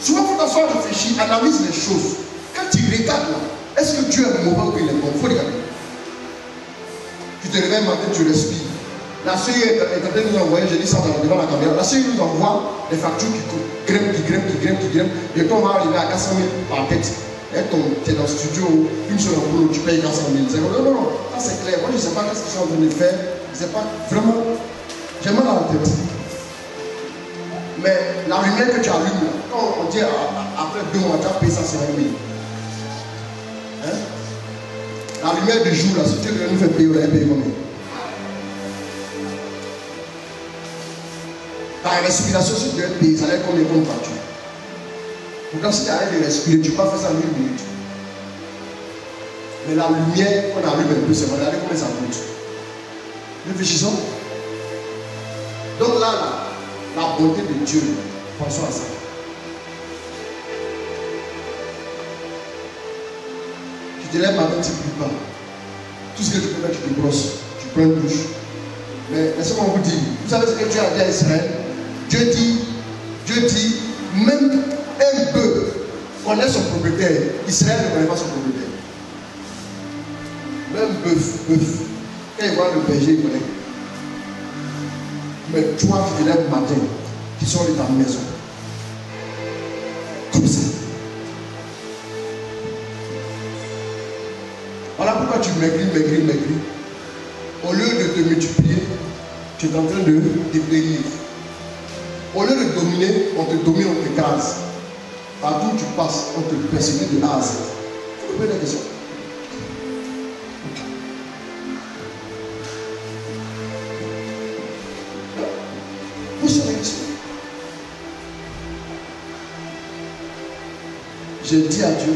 Souvent, il faut t'asseoir et réfléchir, analyse les choses. Quand tu regardes là, est-ce que Dieu est mauvais ou qu'il est bon? Il faut regarder. Tu te réveilles matin, tu respires. La sœur est en train de nous envoyer, j'ai dit ça devant la caméra, la sœur nous envoie des factures qui grimpent. Et quand on va arriver à 400 000 par tête, tu es dans le studio, une seule boulot, tu payes 400 000. Non, ça c'est clair. Moi je ne sais pas ce qu'ils sont en train de faire. Je ne sais pas vraiment. J'ai mal à la tête. Mais la lumière que tu allumes, quand on dit après 2 mois, tu as payé ça, c'est 20 000. Hein? La lumière du jour, là, si tu veux nous faire payer, on va payer combien? Ta respiration, si tu veux payer, ça va être combien comme facture? Pourtant, si tu arrêtes de respirer, tu peux pas faire ça en 1 minute. Mais la lumière qu'on allume un peu, c'est regardez combien ça coûte. Réfléchissons. Donc là, la bonté de Dieu, pensons à ça. Tu te lèves matin, tu ne pries pas. Tout ce que tu peux faire, tu te brosses, tu prends une douche. Mais laissez-moi vous dire, vous savez ce que Dieu a dit à Israël? Dieu dit, même un bœuf connaît son propriétaire. Israël ne connaît pas son propriétaire. Même bœuf, quand il voit le berger, il connaît. Mais toi qui te lèves le matin, qui sors de ta maison, comme ça. Voilà pourquoi tu maigris. Au lieu de te multiplier, tu es en train de dépérir. Au lieu de dominer, on te domine, on t'écrase. Partout où tu passes, on te persécute de A à Z. Vous me posez la question. J'ai dit à Dieu,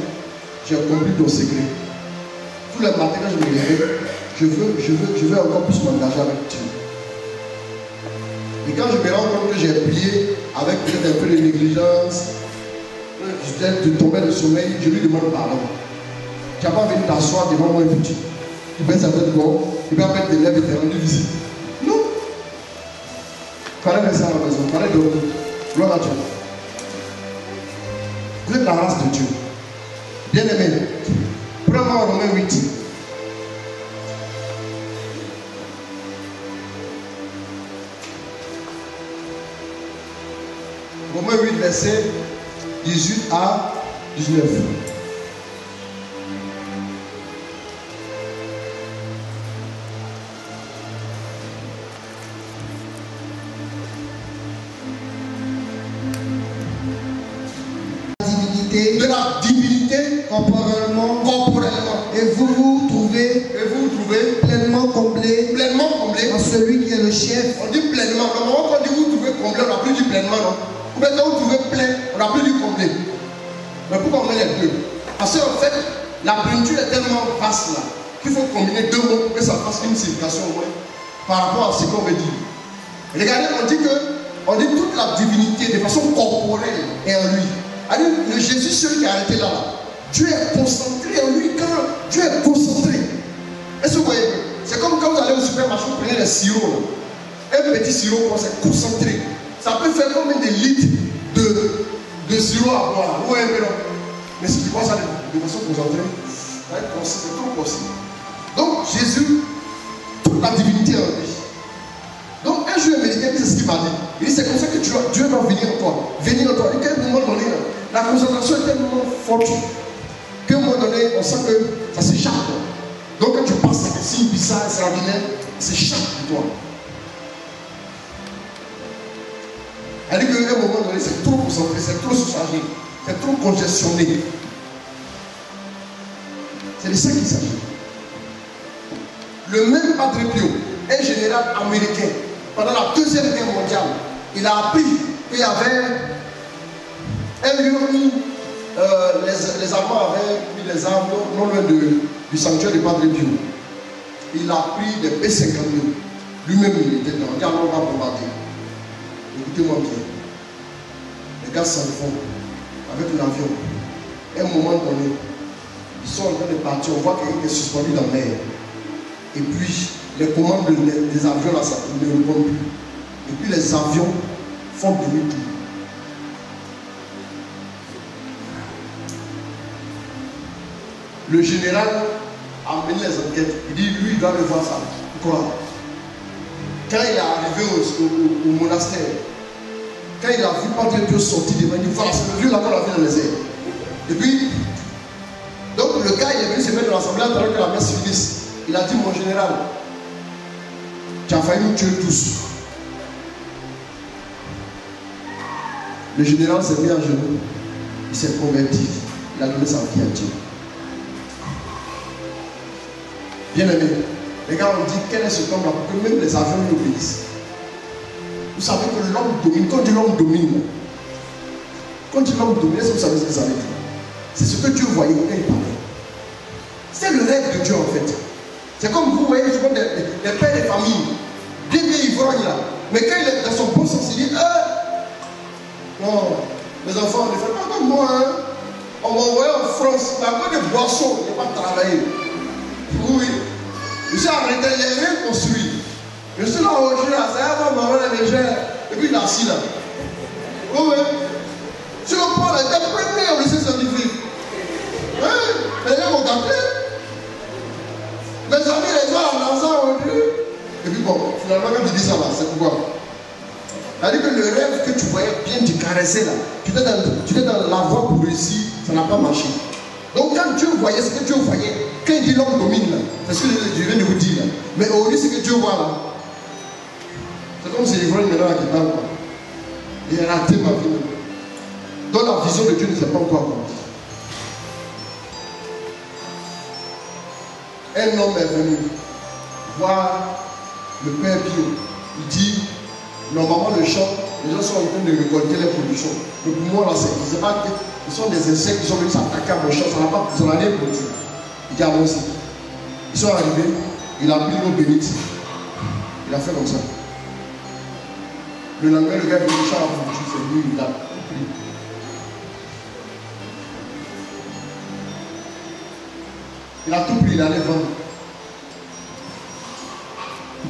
j'ai compris ton secret. Tous les matins quand je me lève, je veux encore plus m'engager avec Dieu. Et quand je me rends compte que j'ai prié avec peut-être un peu de négligence, je tombais de sommeil, je lui demande pardon. Tu n'as pas envie de t'asseoir devant moi et tu baisses sa tête bon, il va mettre des lèvres et te rendre visite. Non. Il fallait rester à la maison, il fallait dormir. Gloire à Dieu. Vous êtes la race de Dieu. Bien aimé. Prends-moi Romains 8. Romains 8, verset 18 à 19. De la divinité corporellement. Et vous vous trouvez pleinement comblé en celui qui est le chef. On dit pleinement. Normalement, quand on dit vous trouvez comblé, on n'a plus dit pleinement, non? Ou bien quand vous trouvez plein, on n'a plus dit comblé. Mais pourquoi on met les deux? Parce qu'en fait, la plénitude est tellement vaste là qu'il faut combiner 2 mots pour que ça fasse une signification au moins par rapport à ce qu'on veut dire. Regardez, on dit toute la divinité de façon corporelle est en lui. Alors, le Jésus, celui qui a arrêté là, Dieu est concentré en lui. Quand Dieu est concentré, est-ce que vous voyez? C'est comme quand vous allez au supermarché, vous prenez les sirops. Un petit sirop, c'est concentré. Ça peut faire combien de litres de sirop à boire? Vous voyez, mais si tu vois ça de façon concentrée, c'est trop possible. Donc, Jésus, toute la divinité en lui. Donc, un jour, américain, c'est ce qu'il m'a dit. Il dit, c'est comme ça que Dieu va venir en toi. Venir en toi. Et qu'à un moment donné, la concentration est tellement forte qu'à un moment donné, on sent que ça s'échappe. Donc, quand tu passes avec des signes bizarres, extraordinaires, ça s'échappe de toi. Elle dit qu'à un moment donné, c'est trop concentré, c'est trop surchargé, c'est trop congestionné. C'est de ça qu'il s'agit. Le même Padre Pio, un général américain, pendant la Deuxième Guerre mondiale, il a appris qu'il y avait un lieu où les Allemands avaient mis les armes non loin du sanctuaire du Padre Pio. Il a pris des B-52. Lui-même, il était dans le dialogue à bombarder. Écoutez-moi bien. Les gars s'en font avec l'avion. À un moment donné, ils sont en train de partir. On voit quelqu'un qui est suspendu dans la mer. Et puis, les commandes des avions là, ça ne répondent plus. Et puis, les avions font demi-tour. Le général a mené les enquêtes. Il dit, lui, il doit le voir ça. Pourquoi? Quand il est arrivé au monastère, quand il a vu Padre Pio sortir devant, il dit, voilà, c'est le vieux là qu'on a vu dans les airs. Et puis, donc le gars, il est venu se mettre dans l'assemblée pendant que la messe finisse. Il a dit, mon général, tu as failli nous tuer tous. Le général s'est mis à genoux. Il s'est converti. Il a donné sa vie à Dieu. Bien aimé, les gars ont dit quel est ce temps-là pour que même les avions lui obéissent. Vous savez que l'homme domine. Quand l'homme domine, quand l'homme domine, est-ce que vous savez ce que ça veut dire? C'est ce que Dieu voyait quand il parlait. C'est le rêve de Dieu en fait. C'est comme vous voyez souvent des pères de famille, bien ivrognes là. Mais quand il est dans son bon sens, il dit non, les enfants ne font pas comme moi. Hein. On m'a envoyé en France, mais à cause des boissons, je n'ai pas travaillé. Oui, je suis arrêté, je n'ai rien construit. Je suis là aujourd'hui, là, c'est un maman légère. Et puis il est assis là. Oui, sur le pôle, il était premier au lycée scientifique. Oui, les gens m'ont gâté. Mes amis, les gens en dansant aujourd'hui. Et puis bon, finalement, quand tu dis ça là, c'est pourquoi? C'est-à-dire que le rêve que tu voyais bien, tu caressais là, tu étais dans la voie pour réussir, ça n'a pas marché. Donc quand Dieu voyait ce que Dieu voyait, quand il dit l'homme domine là, c'est ce que je viens de vous dire là. Mais aujourd'hui, ce que Dieu voit là, c'est comme si l'ivrogne maintenant qui parle quoi. Il a raté ma vie. Donc la vision de Dieu ne s'est pas encore accomplie. Un homme est venu voir le Père Bio. Il dit, normalement le champ, les gens sont en train de récolter les productions. Le poumon là, c'est pas que ce sont des insectes qui sont venus s'attaquer à mon champ, ça n'a rien produit. Il dit à moi aussi. Ils sont arrivés, il a pris l'eau bénite. Il a fait comme ça. Le lendemain, le gars du champ a produit, c'est lui, il a pris. Il a tout pris, il allait vendre.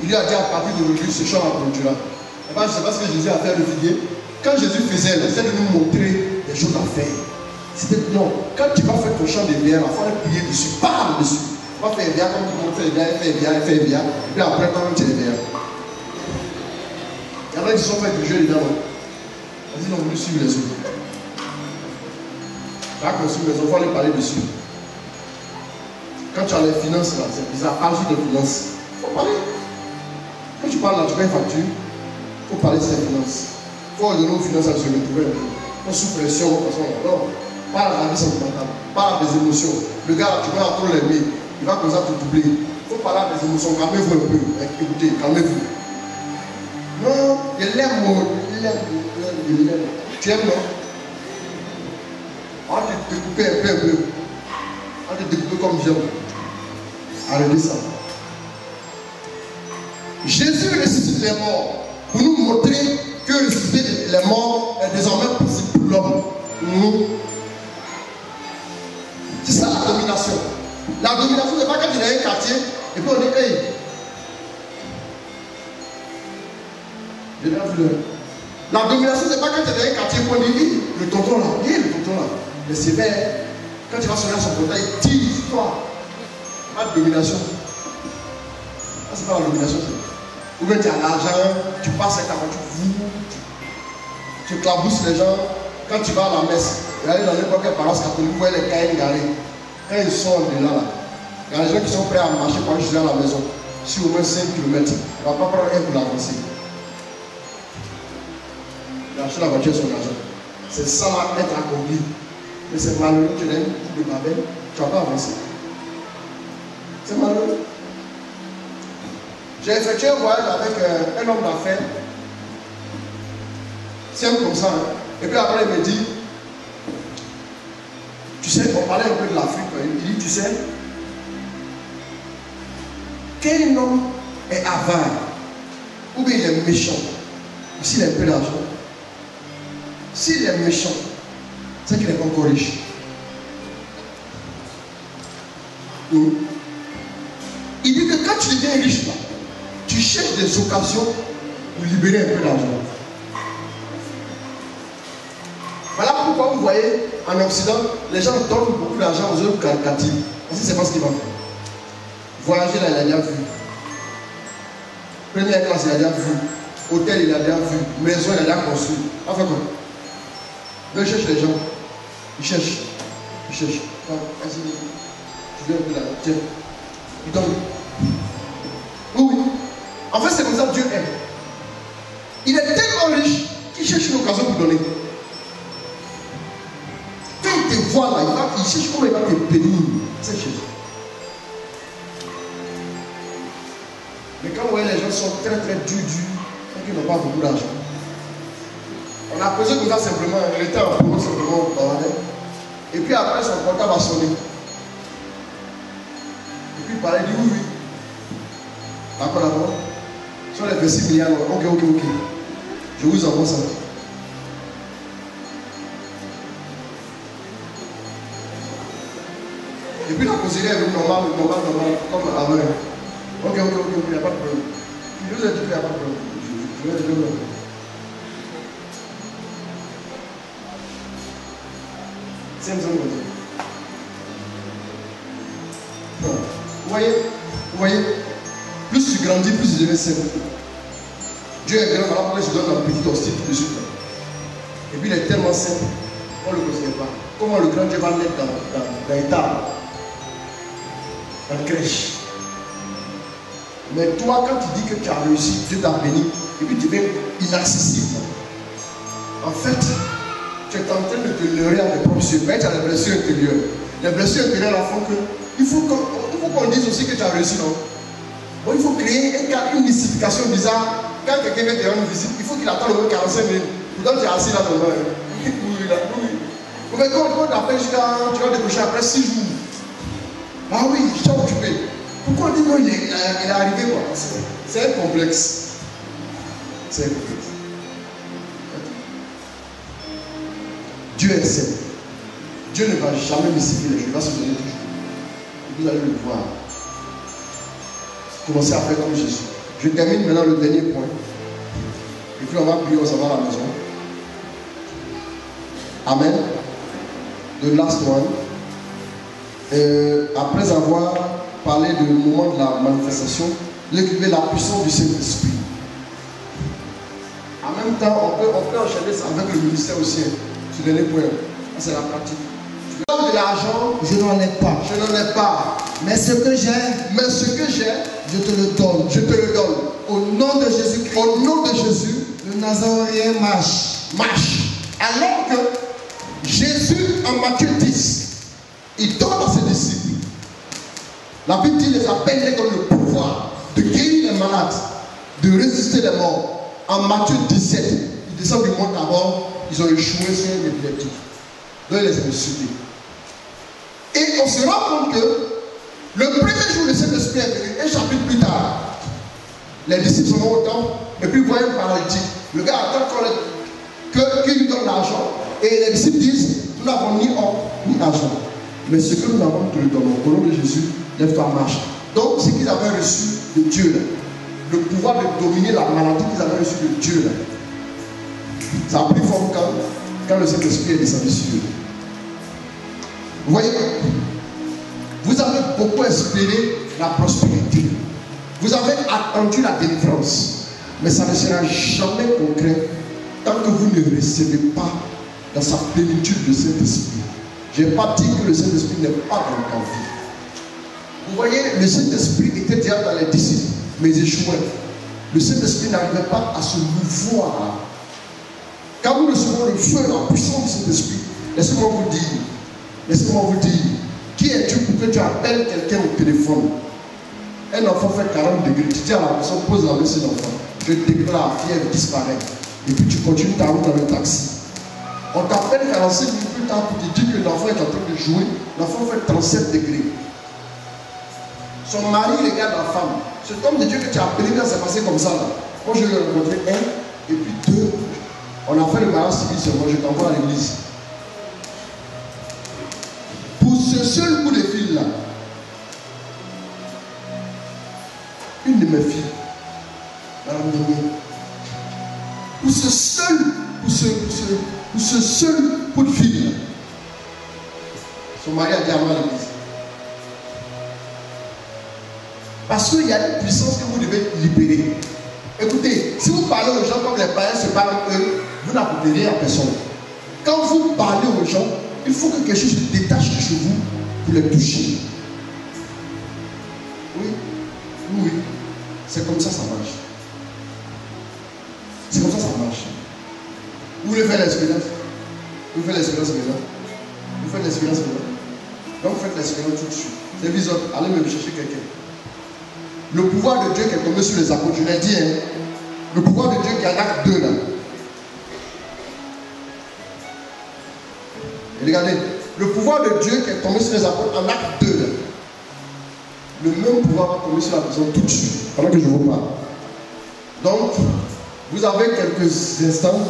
Il lui a dit à partir d'aujourd'hui, ce champ a produit là. Et bien, je ne sais pas ce que Jésus a fait le figuier. Quand Jésus faisait, il essaie de nous montrer des choses à faire. C'était non. Quand tu vas faire ton champ de bière, il faut aller prier dessus, parle dessus. Tu vas faire bien comme tout le monde fait bien, fait bien. Et puis après, quand tu es bien. Il y en a qui se sont fait du jeu dedans. Ils ont voulu suivre les autres. Là, qu'on suit les autres, il faut aller parler dessus. Quand tu as les finances là, c'est bizarre, parle sur les finances. Il faut parler. Quand tu parles là, tu fais une facture, il faut parler de ses finances. Il faut donner aux finances à se retrouver un peu. Il faut sous pression, de toute façon. Non. Parle de la vie sentimentale, parle des émotions. Le gars, tu vas trop l'aimer, il va comme ça te doubler. Il faut parler des émotions, calmez-vous un peu. Écoutez, calmez-vous. Non, il l'aime, il l'aime. Tu aimes, non? On va te découper un peu. On va te découper comme j'aime. Arrêtez ça. Jésus ressuscite les morts pour nous montrer que ressusciter les morts est désormais possible pour l'homme. C'est ça la domination. La domination, c'est pas quand tu es dans un quartier et puis on dit hey. La domination, c'est pas quand tu es dans un quartier et on dit le tonton là, mais c'est vrai, quand tu vas sonner à son portail, dis-toi. Pas de domination. Ça, c'est pas la domination. Ou bien tu as l'argent, tu passes avec ta voiture, tu éclabousses les gens. Quand tu vas à la messe, il y a dans n'importe quelle paroisse catholique, vous voyez les caïns garés. Quand ils sont de là, il y a des gens qui sont prêts à marcher pour aller jusqu'à la maison. Sur au moins 5 km, il ne va pas prendre un pour l'avancer. Il a acheté la voiture sur l'argent. C'est ça là, être accompli. Mais c'est malheureux, tu as une coupe de Babel, tu ne vas pas avancer. C'est malheureux. J'ai effectué un voyage avec un homme d'affaires. C'est un comme ça. Hein. Et puis après, il me dit, tu sais, on parlait un peu de l'Afrique. Il dit, tu sais, quel homme est avare ou bien il est méchant, s'il a un peu d'argent, s'il est méchant, c'est qu'il n'est pas encore riche. Il dit que quand tu deviens riche, là, tu cherches des occasions pour libérer un peu d'argent. Voilà pourquoi vous voyez en Occident, les gens donnent beaucoup d'argent aux œuvres caritatives. Parce que c'est pas ce qu'ils vont faire. Voyager là, il a déjà vu. Première classe, il a déjà vu. Hôtel, il a déjà vu. Maison, il a déjà construit. Enfin quoi? Il cherche les gens. Il cherche. Vas-y, tu viens un peu là. Tiens. Il donne. Oui. En fait, c'est comme ça que Dieu aime. Il est tellement riche qu'il cherche une occasion pour donner. voilà, il cherche comment il va te bénir. C'est Jésus. Mais quand vous voyez les gens sont très durs, et qu'ils n'ont pas beaucoup d'argent. On a posé comme ça simplement, il était en boulot simplement, et puis après son portable a sonné. Et puis il parlait, il dit oui. D'accord. Sur les 26 milliards, ok. Je vous envoie ça. Et puis la conseillère est normal, comme avant. Ok, il n'y a pas de problème. Je vous ai dit qu'il n'y a pas de problème. Je vais le dire. C'est une zone de Dieu. Vous voyez, plus tu grandis, plus tu deviens simple. Dieu est grand, alors pourquoi il se donne un petit hostile tout de suite. Et puis il est tellement simple, on ne le considère pas. Comment le grand Dieu va naître dans les tables, dans la crèche. Mais toi, quand tu dis que tu as réussi, Dieu t'a béni, et puis tu deviens inaccessible. En fait, tu es en train de te leurrer à tes propres yeux. Mais tu as les blessures intérieures. Les blessures intérieures font que il faut qu'on dise aussi que tu as réussi, non? Bon, il faut créer une mystification bizarre. Quand quelqu'un vient te rendre une visite, il faut qu'il attende au moins 45 minutes. Pourtant, tu es assis là devant. Oui. Mais quand tu appelles jusqu'à, tu vas décrocher après 6 jours. Ah oui, je t'ai occupé. Pourquoi on dit non, il est arrivé quoi? C'est un complexe. C'est un complexe. Dieu est saint. Dieu ne va jamais mystifier les choses. Il va se donner toujours. Vous allez le voir. Commencez à faire comme Jésus. Je termine maintenant le dernier point. Et puis on va prier, on s'en va à la maison. Amen. The last one. Après avoir parlé du moment de la manifestation, l'écrivez la puissance du Saint-Esprit. En même temps, on peut enchaîner ça avec le ministère aussi. Ce dernier point. C'est la pratique. Je donne de l'argent. Je n'en ai pas. Je n'en ai pas. Mais ce que j'ai, je te le donne. Je te le donne. Au nom de Jésus-Christ. Au nom de Jésus. Le Nazaréen marche. Alors que Jésus, en Matthieu 10, il donne à ses disciples. La Bible dit, il les appelle, il les donne le pouvoir de guérir les malades, de résister les morts. En Matthieu 17, ils descendent du mont d'abord, ils ont échoué sur un épileptique. Donc il les a insultés. Et on se rend compte que le premier jour, le Saint-Esprit est venu, un chapitre plus tard, les disciples sont au temple, et puis ils voient un paralytique. Le gars attend qu'il lui donne l'argent, et les disciples disent, nous n'avons ni or, ni argent. Mais ce que nous avons, nous te le donnons. Au nom de Jésus, lève-toi, marche. Donc, ce qu'ils avaient reçu de Dieu, là, le pouvoir de dominer la maladie qu'ils avaient reçu de Dieu, là, ça a pris forme quand le Saint-Esprit est descendu sur eux. Vous voyez, vous avez beaucoup espéré la prospérité. Vous avez attendu la délivrance. Mais ça ne sera jamais concret tant que vous ne recevez pas dans sa plénitude le Saint-Esprit. Je n'ai pas dit que le Saint-Esprit n'est pas dans ta vie. Vous voyez, le Saint-Esprit était déjà dans les disciples, mais ils échouaient. Le Saint-Esprit n'arrivait pas à se mouvoir. Quand nous recevons le feu, la puissance du Saint-Esprit, laissez-moi vous dire, qui es-tu pour que tu appelles quelqu'un au téléphone? Un enfant fait 40 degrés, tu dis à la personne, pose la main sur l'enfant. Je déclare, fièvre disparaît. Et puis tu continues ta route dans le taxi. On t'appelle 45 minutes plus tard pour te dire que l'enfant est en train de jouer. L'enfant fait 37 degrés. Son mari regarde la femme. Cet homme de Dieu que tu as appelé, là, c'est passé comme ça. Là. Moi, je lui ai rencontré un, et puis deux. On a fait le mariage civil seulement, je t'envoie à l'église. Pour ce seul coup de fil là, une de mes filles, Madame Denis, pour ce seul coup de fil là, son mari a dit à moi à l'église. Parce qu'il y a une puissance que vous devez libérer. Écoutez, si vous parlez aux gens comme les païens se parlent eux, vous n'apportez rien à personne. Quand vous parlez aux gens, il faut que quelque chose se détache de chez vous pour les toucher. Oui. C'est comme ça marche. C'est comme ça marche. Vous voulez faire l'expérience? Vous faites l'expérience maintenant? Vous faites l'expérience maintenant. Donc faites l'expérience tout de suite. C'est visite, allez me chercher quelqu'un. Le pouvoir de Dieu qui est tombé sur les apôtres, je l'ai dit, hein, le pouvoir de Dieu qui est en acte 2 là. Et regardez, le pouvoir de Dieu qui est tombé sur les apôtres en acte 2 là. Le même pouvoir va tomber sur la personne tout de suite, pendant que je vous parle. Donc, vous avez quelques instants,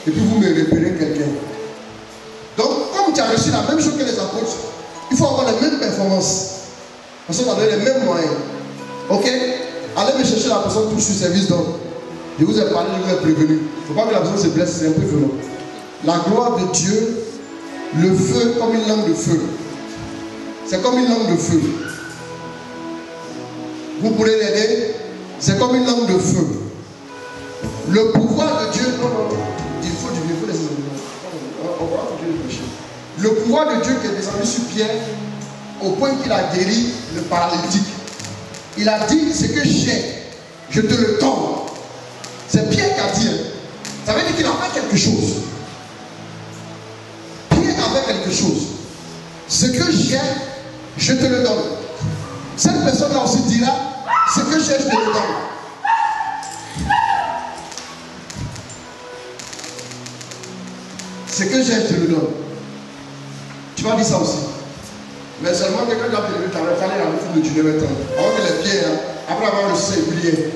et puis vous me repérez quelqu'un. Donc, comme tu as reçu la même chose que les apôtres, il faut avoir les mêmes performances. Parce qu'on a les mêmes moyens. Ok? Allez me chercher la personne tout de suite, service d'homme. Je vous ai parlé, je vous ai prévenu. Il ne faut pas que la personne se blesse, c'est un peu violent. La gloire de Dieu, le feu comme une langue de feu. C'est comme une langue de feu. Vous pourrez l'aider, c'est comme une langue de feu. Le pouvoir de Dieu, il faut laisser on va réfléchir. Le pouvoir de Dieu qui est descendu sur Pierre au point qu'il a guéri le paralytique. Il a dit, ce que j'ai, je te le donne. C'est Pierre qui a dit. Ça veut dire qu'il a fait quelque chose. Pierre avait quelque chose. Ce que j'ai, je te le donne. Cette personne-là aussi dira, ce que j'ai, je te le donne. Ce que j'ai, je te le donne. Tu vas dire ça aussi. Mais seulement quelqu'un doit te lever, tu vas aller dans le film de Dieu maintenant. Avant que les pieds, après avoir le sein, prier.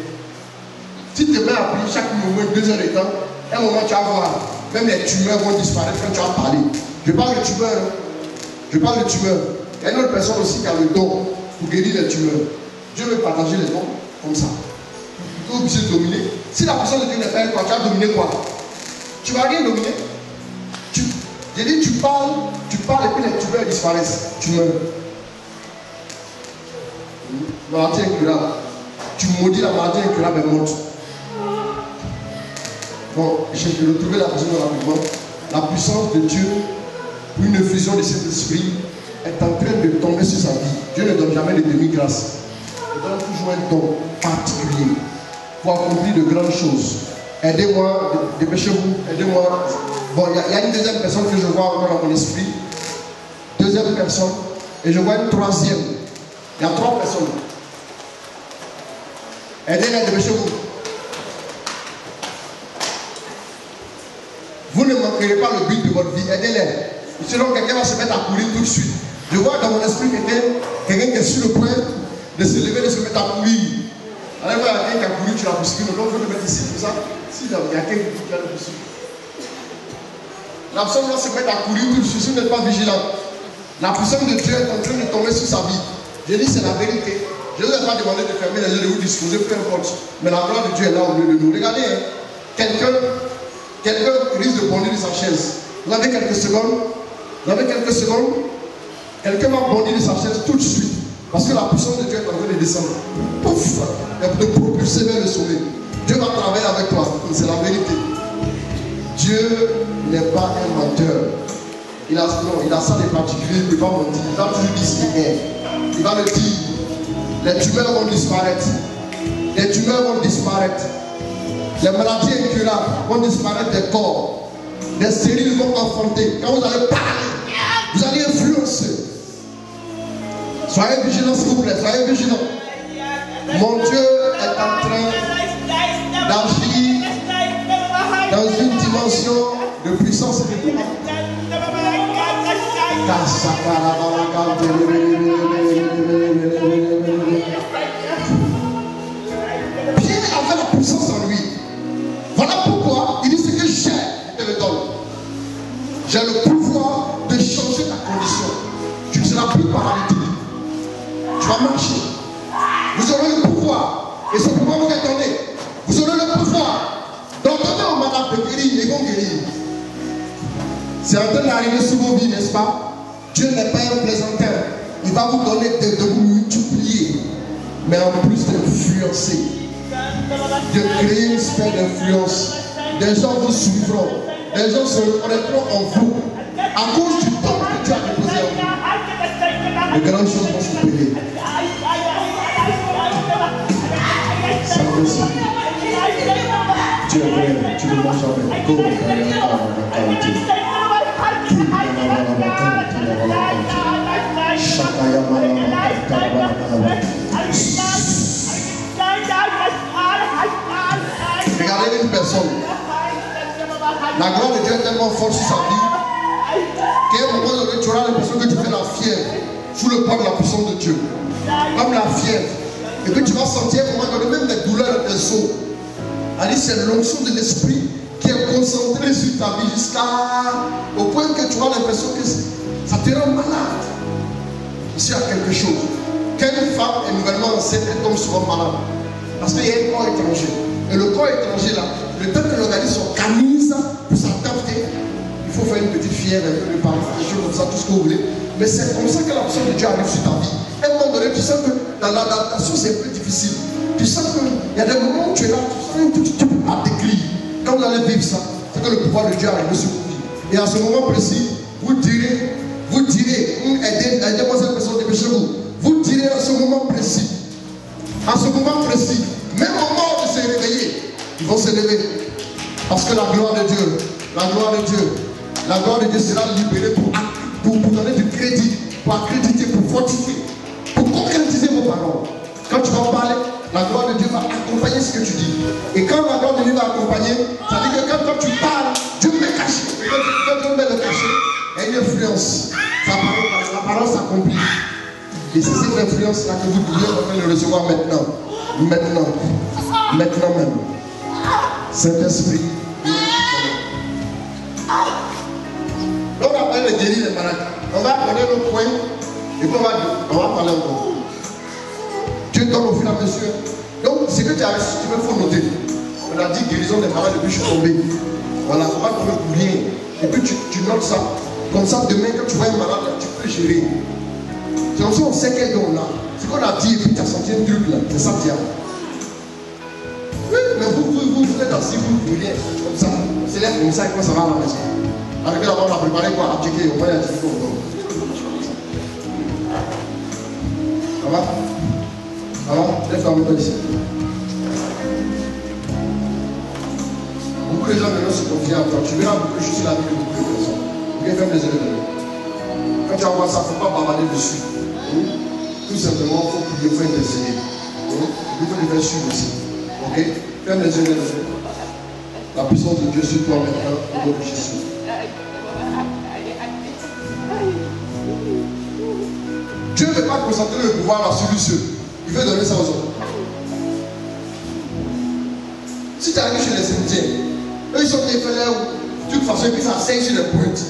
Si tu te mets à prier chaque moment, 2 heures de temps, un moment tu vas voir, même les tumeurs vont disparaître quand tu vas parler. Je parle de tumeurs. Je parle de tumeurs. Il y a une autre personne aussi qui a le don pour guérir les tumeurs. Dieu veut partager les dons comme ça. Tu es obligé de dominer. Si la personne de Dieu n'est pas quoi, tu vas dominer quoi? Tu ne vas rien dominer. J'ai dit, tu parles et puis les tumeurs disparaissent. Tu meurs. Maladie incurable. Tu maudis la maladie incurable et monte. Bon, j'ai retrouvé la personne rapidement. La puissance de Dieu, une fusion de cet esprit, est en train de tomber sur sa vie. Dieu ne donne jamais de demi-grâce. Il donne toujours un don particulier pour accomplir de grandes choses. Aidez-moi, dépêchez-vous, aidez-moi. Bon, il y a une deuxième personne que je vois encore dans mon esprit. Deuxième personne. Et je vois une troisième. Il y a 3 personnes. Aidez-les, dépêchez-vous. Vous ne manquerez pas le but de votre vie. Aidez-les. Sinon, quelqu'un va se mettre à courir tout de suite. Je vois dans mon esprit quelqu'un qui est sur le point de se lever, de se mettre à courir. Alors, il y a quelqu'un qui a couru, tu l'as poursuivi. Donc, je vais le mettre ici, comme ça. Si il y a quelqu'un qui a le poursuivi. La personne va se mettre à courir tout de suite si vous n'êtes pas vigilant. La puissance de Dieu est en train de tomber sur sa vie. Je dis, c'est la vérité. Je ne vous ai pas demandé de fermer les yeux, de vous disposer, peu importe. Mais la gloire de Dieu est là au milieu de nous. Regardez, hein. Quelqu'un risque de bondir de sa chaise. Vous avez quelques secondes. Quelqu'un va bondir de sa chaise tout de suite. Parce que la puissance de Dieu est en train de descendre. Pouf! Et de propulser vers le sommet. Dieu va travailler avec toi. C'est la vérité. Dieu n'est pas un menteur. Il a ça de particulier. Il ne peut pas mentir. Il va toujours dire ce qu'il est. Il va le dire. Les tumeurs vont disparaître. Les tumeurs vont disparaître. Les maladies incurables vont disparaître des corps. Les stériles vont enfanter. Quand vous allez parler, vous allez influencer. Soyez vigilants, s'il vous plaît. Soyez vigilants. Mon Dieu est en train d'agir dans une dimension de puissance et de pouvoir. Pierre avait la puissance en lui. Voilà pourquoi il dit ce que j'ai, je te le donne. J'ai le pouvoir de changer ta condition. Tu ne seras plus paralytique. Tu vas marcher. Vous aurez le pouvoir. Et ce pouvoir vous est donné. Vous aurez le pouvoir. Donc, donnez aux malades de guérir, ils vont guérir. C'est en train d'arriver sur vos vies, n'est-ce pas? Dieu n'est pas un plaisantin. Il va vous donner de vous multiplier. Mais en plus d'influencer. De créer une sphère d'influence. Des gens vous suivront. Des gens se reconnaîtront en vous. À cause du temps que Dieu a déposé en vous. De grandes choses vont s'opérer. Saint-Esprit. Tu es vrai, tu ne manges jamais. Regardez une personne. La gloire de Dieu est tellement forte sur sa vie qu'à un moment donné, tu auras l'impression que tu fais la fièvre sous le poids de la puissance de Dieu. Comme la fièvre. Et puis tu vas sentir à un moment donné même des douleurs de tes os. C'est l'onction de l'esprit qui est concentrée sur ta vie jusqu'au point que tu as l'impression que ça te rend malade. Ici, il y a quelque chose. Quand une femme est nouvellement enceinte, elle tombe souvent malade. Parce qu'il y a un corps étranger. Et le corps étranger là, le temps que l'organisme s'organise pour s'adapter, il faut faire une petite fièvre, un peu de parler, des choses comme ça, tout ce que vous voulez. Mais c'est comme ça que la puissance de Dieu arrive sur ta vie. À un moment donné, tu sens que dans l'adaptation, c'est un peu difficile. Tu sens qu'il y a des moments où tu es là, tu sens un tout petit peu à déclic. Quand vous allez vivre ça, c'est que le pouvoir de Dieu arrive sur vous. Et à ce moment précis, vous direz, aidez-moi cette personne, dépêchez-vous. Vous direz à ce moment précis, même au moment de se réveiller, ils vont se lever. Parce que la gloire de Dieu sera libérée pour donner du crédit, pour accréditer, pour fortifier, pour concrétiser vos paroles. Quand tu vas parler, la gloire de Dieu va accompagner ce que tu dis. Et quand la gloire de Dieu va accompagner, ça veut dire que quand tu parles, Dieu met caché. Quand Dieu met le cachet, il y a une influence. La parole s'accomplit. Et c'est cette influence-là que vous devez le recevoir maintenant. Maintenant même. Saint-Esprit. Donc on va parler de guérir les malades. On va donner nos points et puis on va parler encore. Dieu donne au fur et à mesure. Donc ce que tu as reçu, il faut noter. On a dit guérison des malades depuis que je suis tombé. Voilà, on va tomber pour rien. Et puis tu notes ça. Comme ça, demain, quand tu vois un malade, tu peux gérer. C'est comme ça on sait quel don on a. Ce qu'on a dit et puis tu as senti un truc là. C'est ça qui a. Oui, mais vous êtes assis, vous brûlez comme ça. C'est là comme ça et quand ça va à la maison. Avec là, on a préparé quoi à checker, on va y aller checker au don. Ça va? Ça va? Lève-toi un peu ici. Beaucoup de gens maintenant se confient à toi. Tu verras beaucoup de choses sur la vie de beaucoup de personnes. Ok, ferme les yeux. Quand tu vas voir ça, il ne faut pas bavarder dessus. Tout simplement, il faut prier, il faut intercéder. Il faut les faire suivre aussi. Ok? Ferme les yeux. La puissance de Dieu sur toi maintenant, au nom de Jésus. Dieu ne veut pas concentrer le pouvoir là sur lui seul. Il veut donner ça aux autres. Si tu arrives chez les Indiens, eux ils sont des frères de toute façon, et puis ça saigne sur les pointes.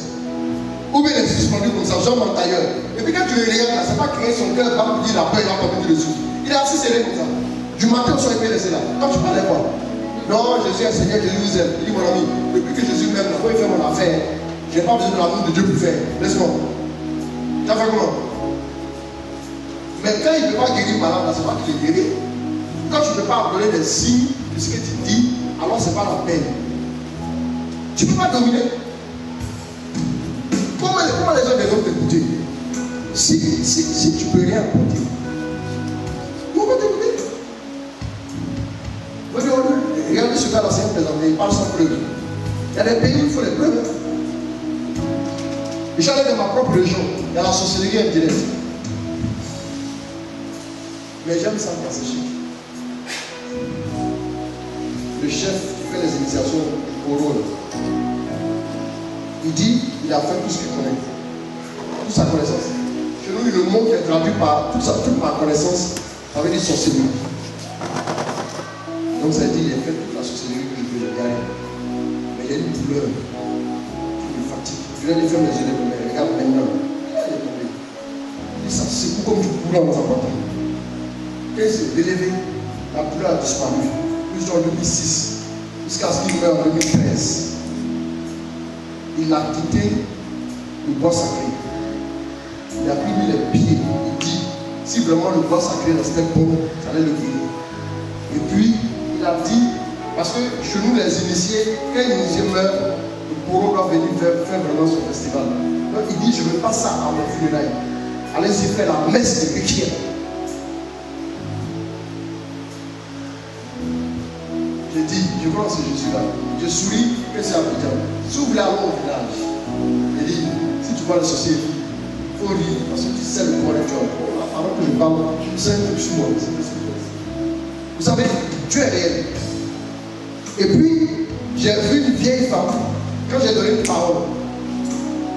Ou bien les suspendus comme ça, genre en tailleur. Et puis quand tu le regardes là, c'est pas créer son cœur, va me dire la peur, il va pas mettre dessus. Il est assis serré comme ça. Du matin au soir, il peut laisser là. Quand tu parlais quoi? Non, Jésus est Seigneur, Jésus vous aime. Il dit mon ami, depuis que Jésus m'aime, quand il fait mon affaire, je n'ai pas besoin de l'amour de Dieu pour faire. Laisse-moi. Tu as fait comment? Mais quand il ne peut pas guérir malade, c'est pas qu'il est guéri. Quand tu ne peux pas donner des signes de ce que tu dis, alors ce n'est pas la peine. Tu ne peux pas dominer. Comment les gens vont t'écouter? Si tu ne peux rien apporter, comment t'écouter? Regardez ce gars-là, c'est un présenté, il parle sans preuve. Il y a des pays où il faut les preuves. Et j'allais dans ma propre région, il y a la sorcellerie indirecte. Mais j'aime ça dans ces chiffres. Le chef qui fait les initiations au rôle, il dit il a fait tout ce qu'il connaît. Toute sa connaissance. Chez nous, le mot qui est traduit par toute ma connaissance, ça veut dire sorcellerie. Donc ça veut dire il a fait toute la sorcellerie que je peux gagner. Mais il y a une douleur qui me fatigue. Je viens de faire mes yeux de mes regarde maintenant. Il est tombé. Et ça secoue comme du courant dans sa poitrine. Quand il s'est élevé, la douleur a disparu. Jusqu'en 2006, jusqu'à ce qu'il meure en 2013. Il a quitté le bois sacré. Il a pris les pieds. Il dit, si vraiment le bois sacré restait bon, ça allait le guérir. Et puis, il a dit, parce que chez nous, les initiés, quand un initié meurt, le poro doit venir faire vraiment son festival. Donc il dit, je ne veux pas ça à mon funérailles. Allez-y faire la messe de Béchir. J'ai dit, je crois que c'est Jésus là. Je souris que c'est Abidjan. Si vous voulez aller au village, Il dit, si tu vois le sorcier, il faut lire, parce que tu sais le pouvoir de Dieu. Avant que je parle, je sais un truc sur moi. Vous savez, Dieu est réel. Et puis, j'ai vu une vieille femme, quand j'ai donné une parole,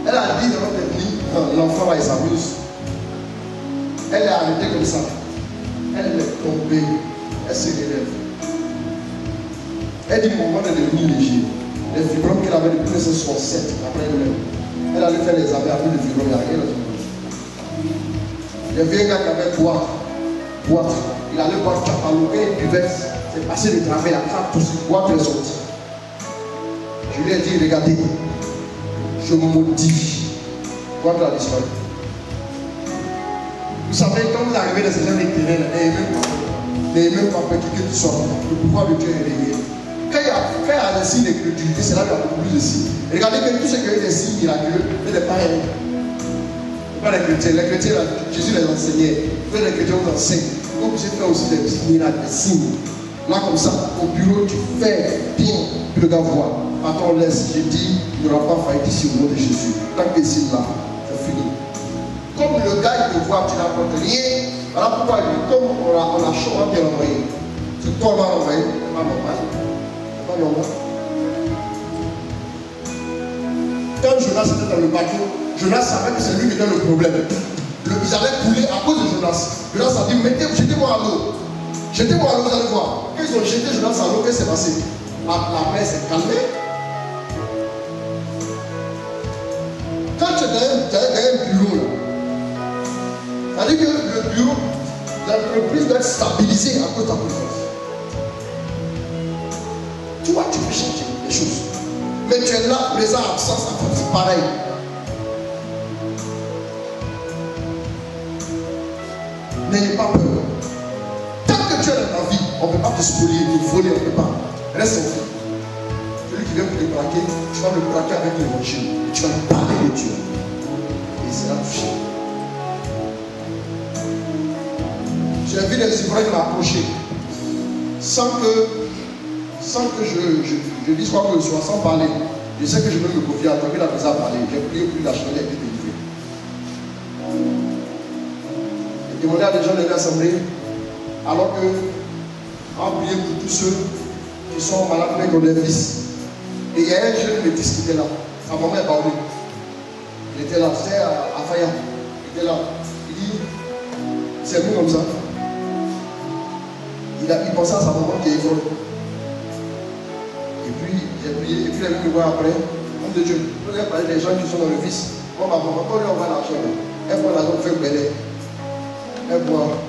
elle a dit dans notre ethnie, l'enfant là, il s'amuse. Elle est arrêtée comme ça. Elle est tombée. Elle se relève. Elle dit, mon moment est devenu léger. Les fibromes qu'elle avait depuis 1967, après elle allait faire les examens avec les fibromes, il n'y a rien dans son corps. Il y avait un gars qui avait boîte. Il allait boire chapalou, et il buvait. C'est passé le travail, la trappe, tout ce boîte est sorti. Je lui ai dit, regardez, je me maudis. Boîte a disparu. Vous savez, quand vous arrivez dans ces gens d'éternel, n'ayez même pas peur que tu sois. Le pouvoir de Dieu est réel. Quand il y a des signes de crédulité, c'est là qu'il y a beaucoup plus de signes. Regardez que tous ceux qui ont des signes miraculeux, ce n'est pas rien. Pas les chrétiens. Les chrétiens, là, Jésus les enseignait. Les chrétiens vous enseignent. Donc, vous faites aussi des petits miracles, des signes. Là, comme ça, au bureau, tu fais bien. Puis le gars voit. Attends, laisse. J'ai dit, il n'y aura pas faillite ici au nom de Jésus. Tant que c'est là, c'est fini. Comme le gars, il te voit, tu n'apportes rien. Voilà pourquoi, comme on a chaud, on va bien l'envoyer. C'est toi, on va l'envoyer. C'est pas normal. C'est pas normal. Quand Jonas était dans le bateau, Jonas savait que c'est lui qui était le problème. Ils allaient couler à cause de Jonas. Jonas a dit, jetez-moi à l'eau. Jetez-moi à l'eau, vous allez voir. Quand ils ont jeté Jonas à l'eau, qu'est-ce qui s'est passé? La mer s'est calmée. Quand tu es dans un bureau, là, ça veut dire que le bureau, l'entreprise doit être stabilisée à cause de ta présence. Tu vois, tu peux changer les choses. Mais tu es là, présent, absent, c'est pareil. N'ayez pas peur. Tant que tu es dans ta vie, on ne peut pas te spolier, te voler, on ne peut pas. Reste en vie. Celui qui vient te braquer, tu vas le braquer avec l'évangile. Tu vas lui parler de Dieu. Et il sera touché. J'ai vu des ivrognes m'approcher sans que je dise quoi que ce soit, sans parler. Je sais que je peux me confier à toi, il a déjà parlé. J'ai prié pour la chandelle a été délivrée. J'ai demandé à des gens de l'assemblée, alors que, on priait pour tous ceux qui sont malades avec leur fils. Et il y a un jeune métis qui était là. Sa maman est parvenue. Il était là, c'était à Faya. Il était là. Il dit, c'est vous comme ça. Il pensait à sa maman qui est folle. Et puis, j'ai prié, et puis il est venu me voir après. Homme de Dieu, je vais parler des gens qui sont dans le vice. Moi, ma maman, quand on lui envoie l'argent, elle prend l'argent pour faire bêler. Elle boit.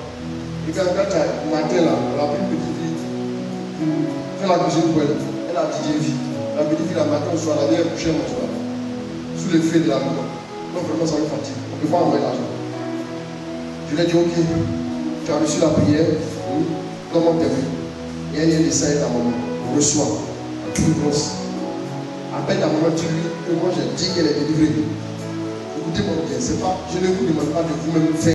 Et quand le matin, là, on a pris une petite fille pour faire la cuisine pour elle. Elle a dit vie. La petite fille, la matin, au soir, elle est couchée mon soir. Sous les feux de la maison. Donc, vraiment, ça me fatigue. On ne peut pas envoyer l'argent. Je lui ai dit, ok, tu as reçu la prière. Comment t'es vu? Et elle est laissée à ta maman. Reçois. La plus grosse. Appelle ta maman, dis-lui que moi j'ai dit qu'elle est délivrée. Écoutez-moi bien, c'est pas, je ne vous demande pas de vous-même faire.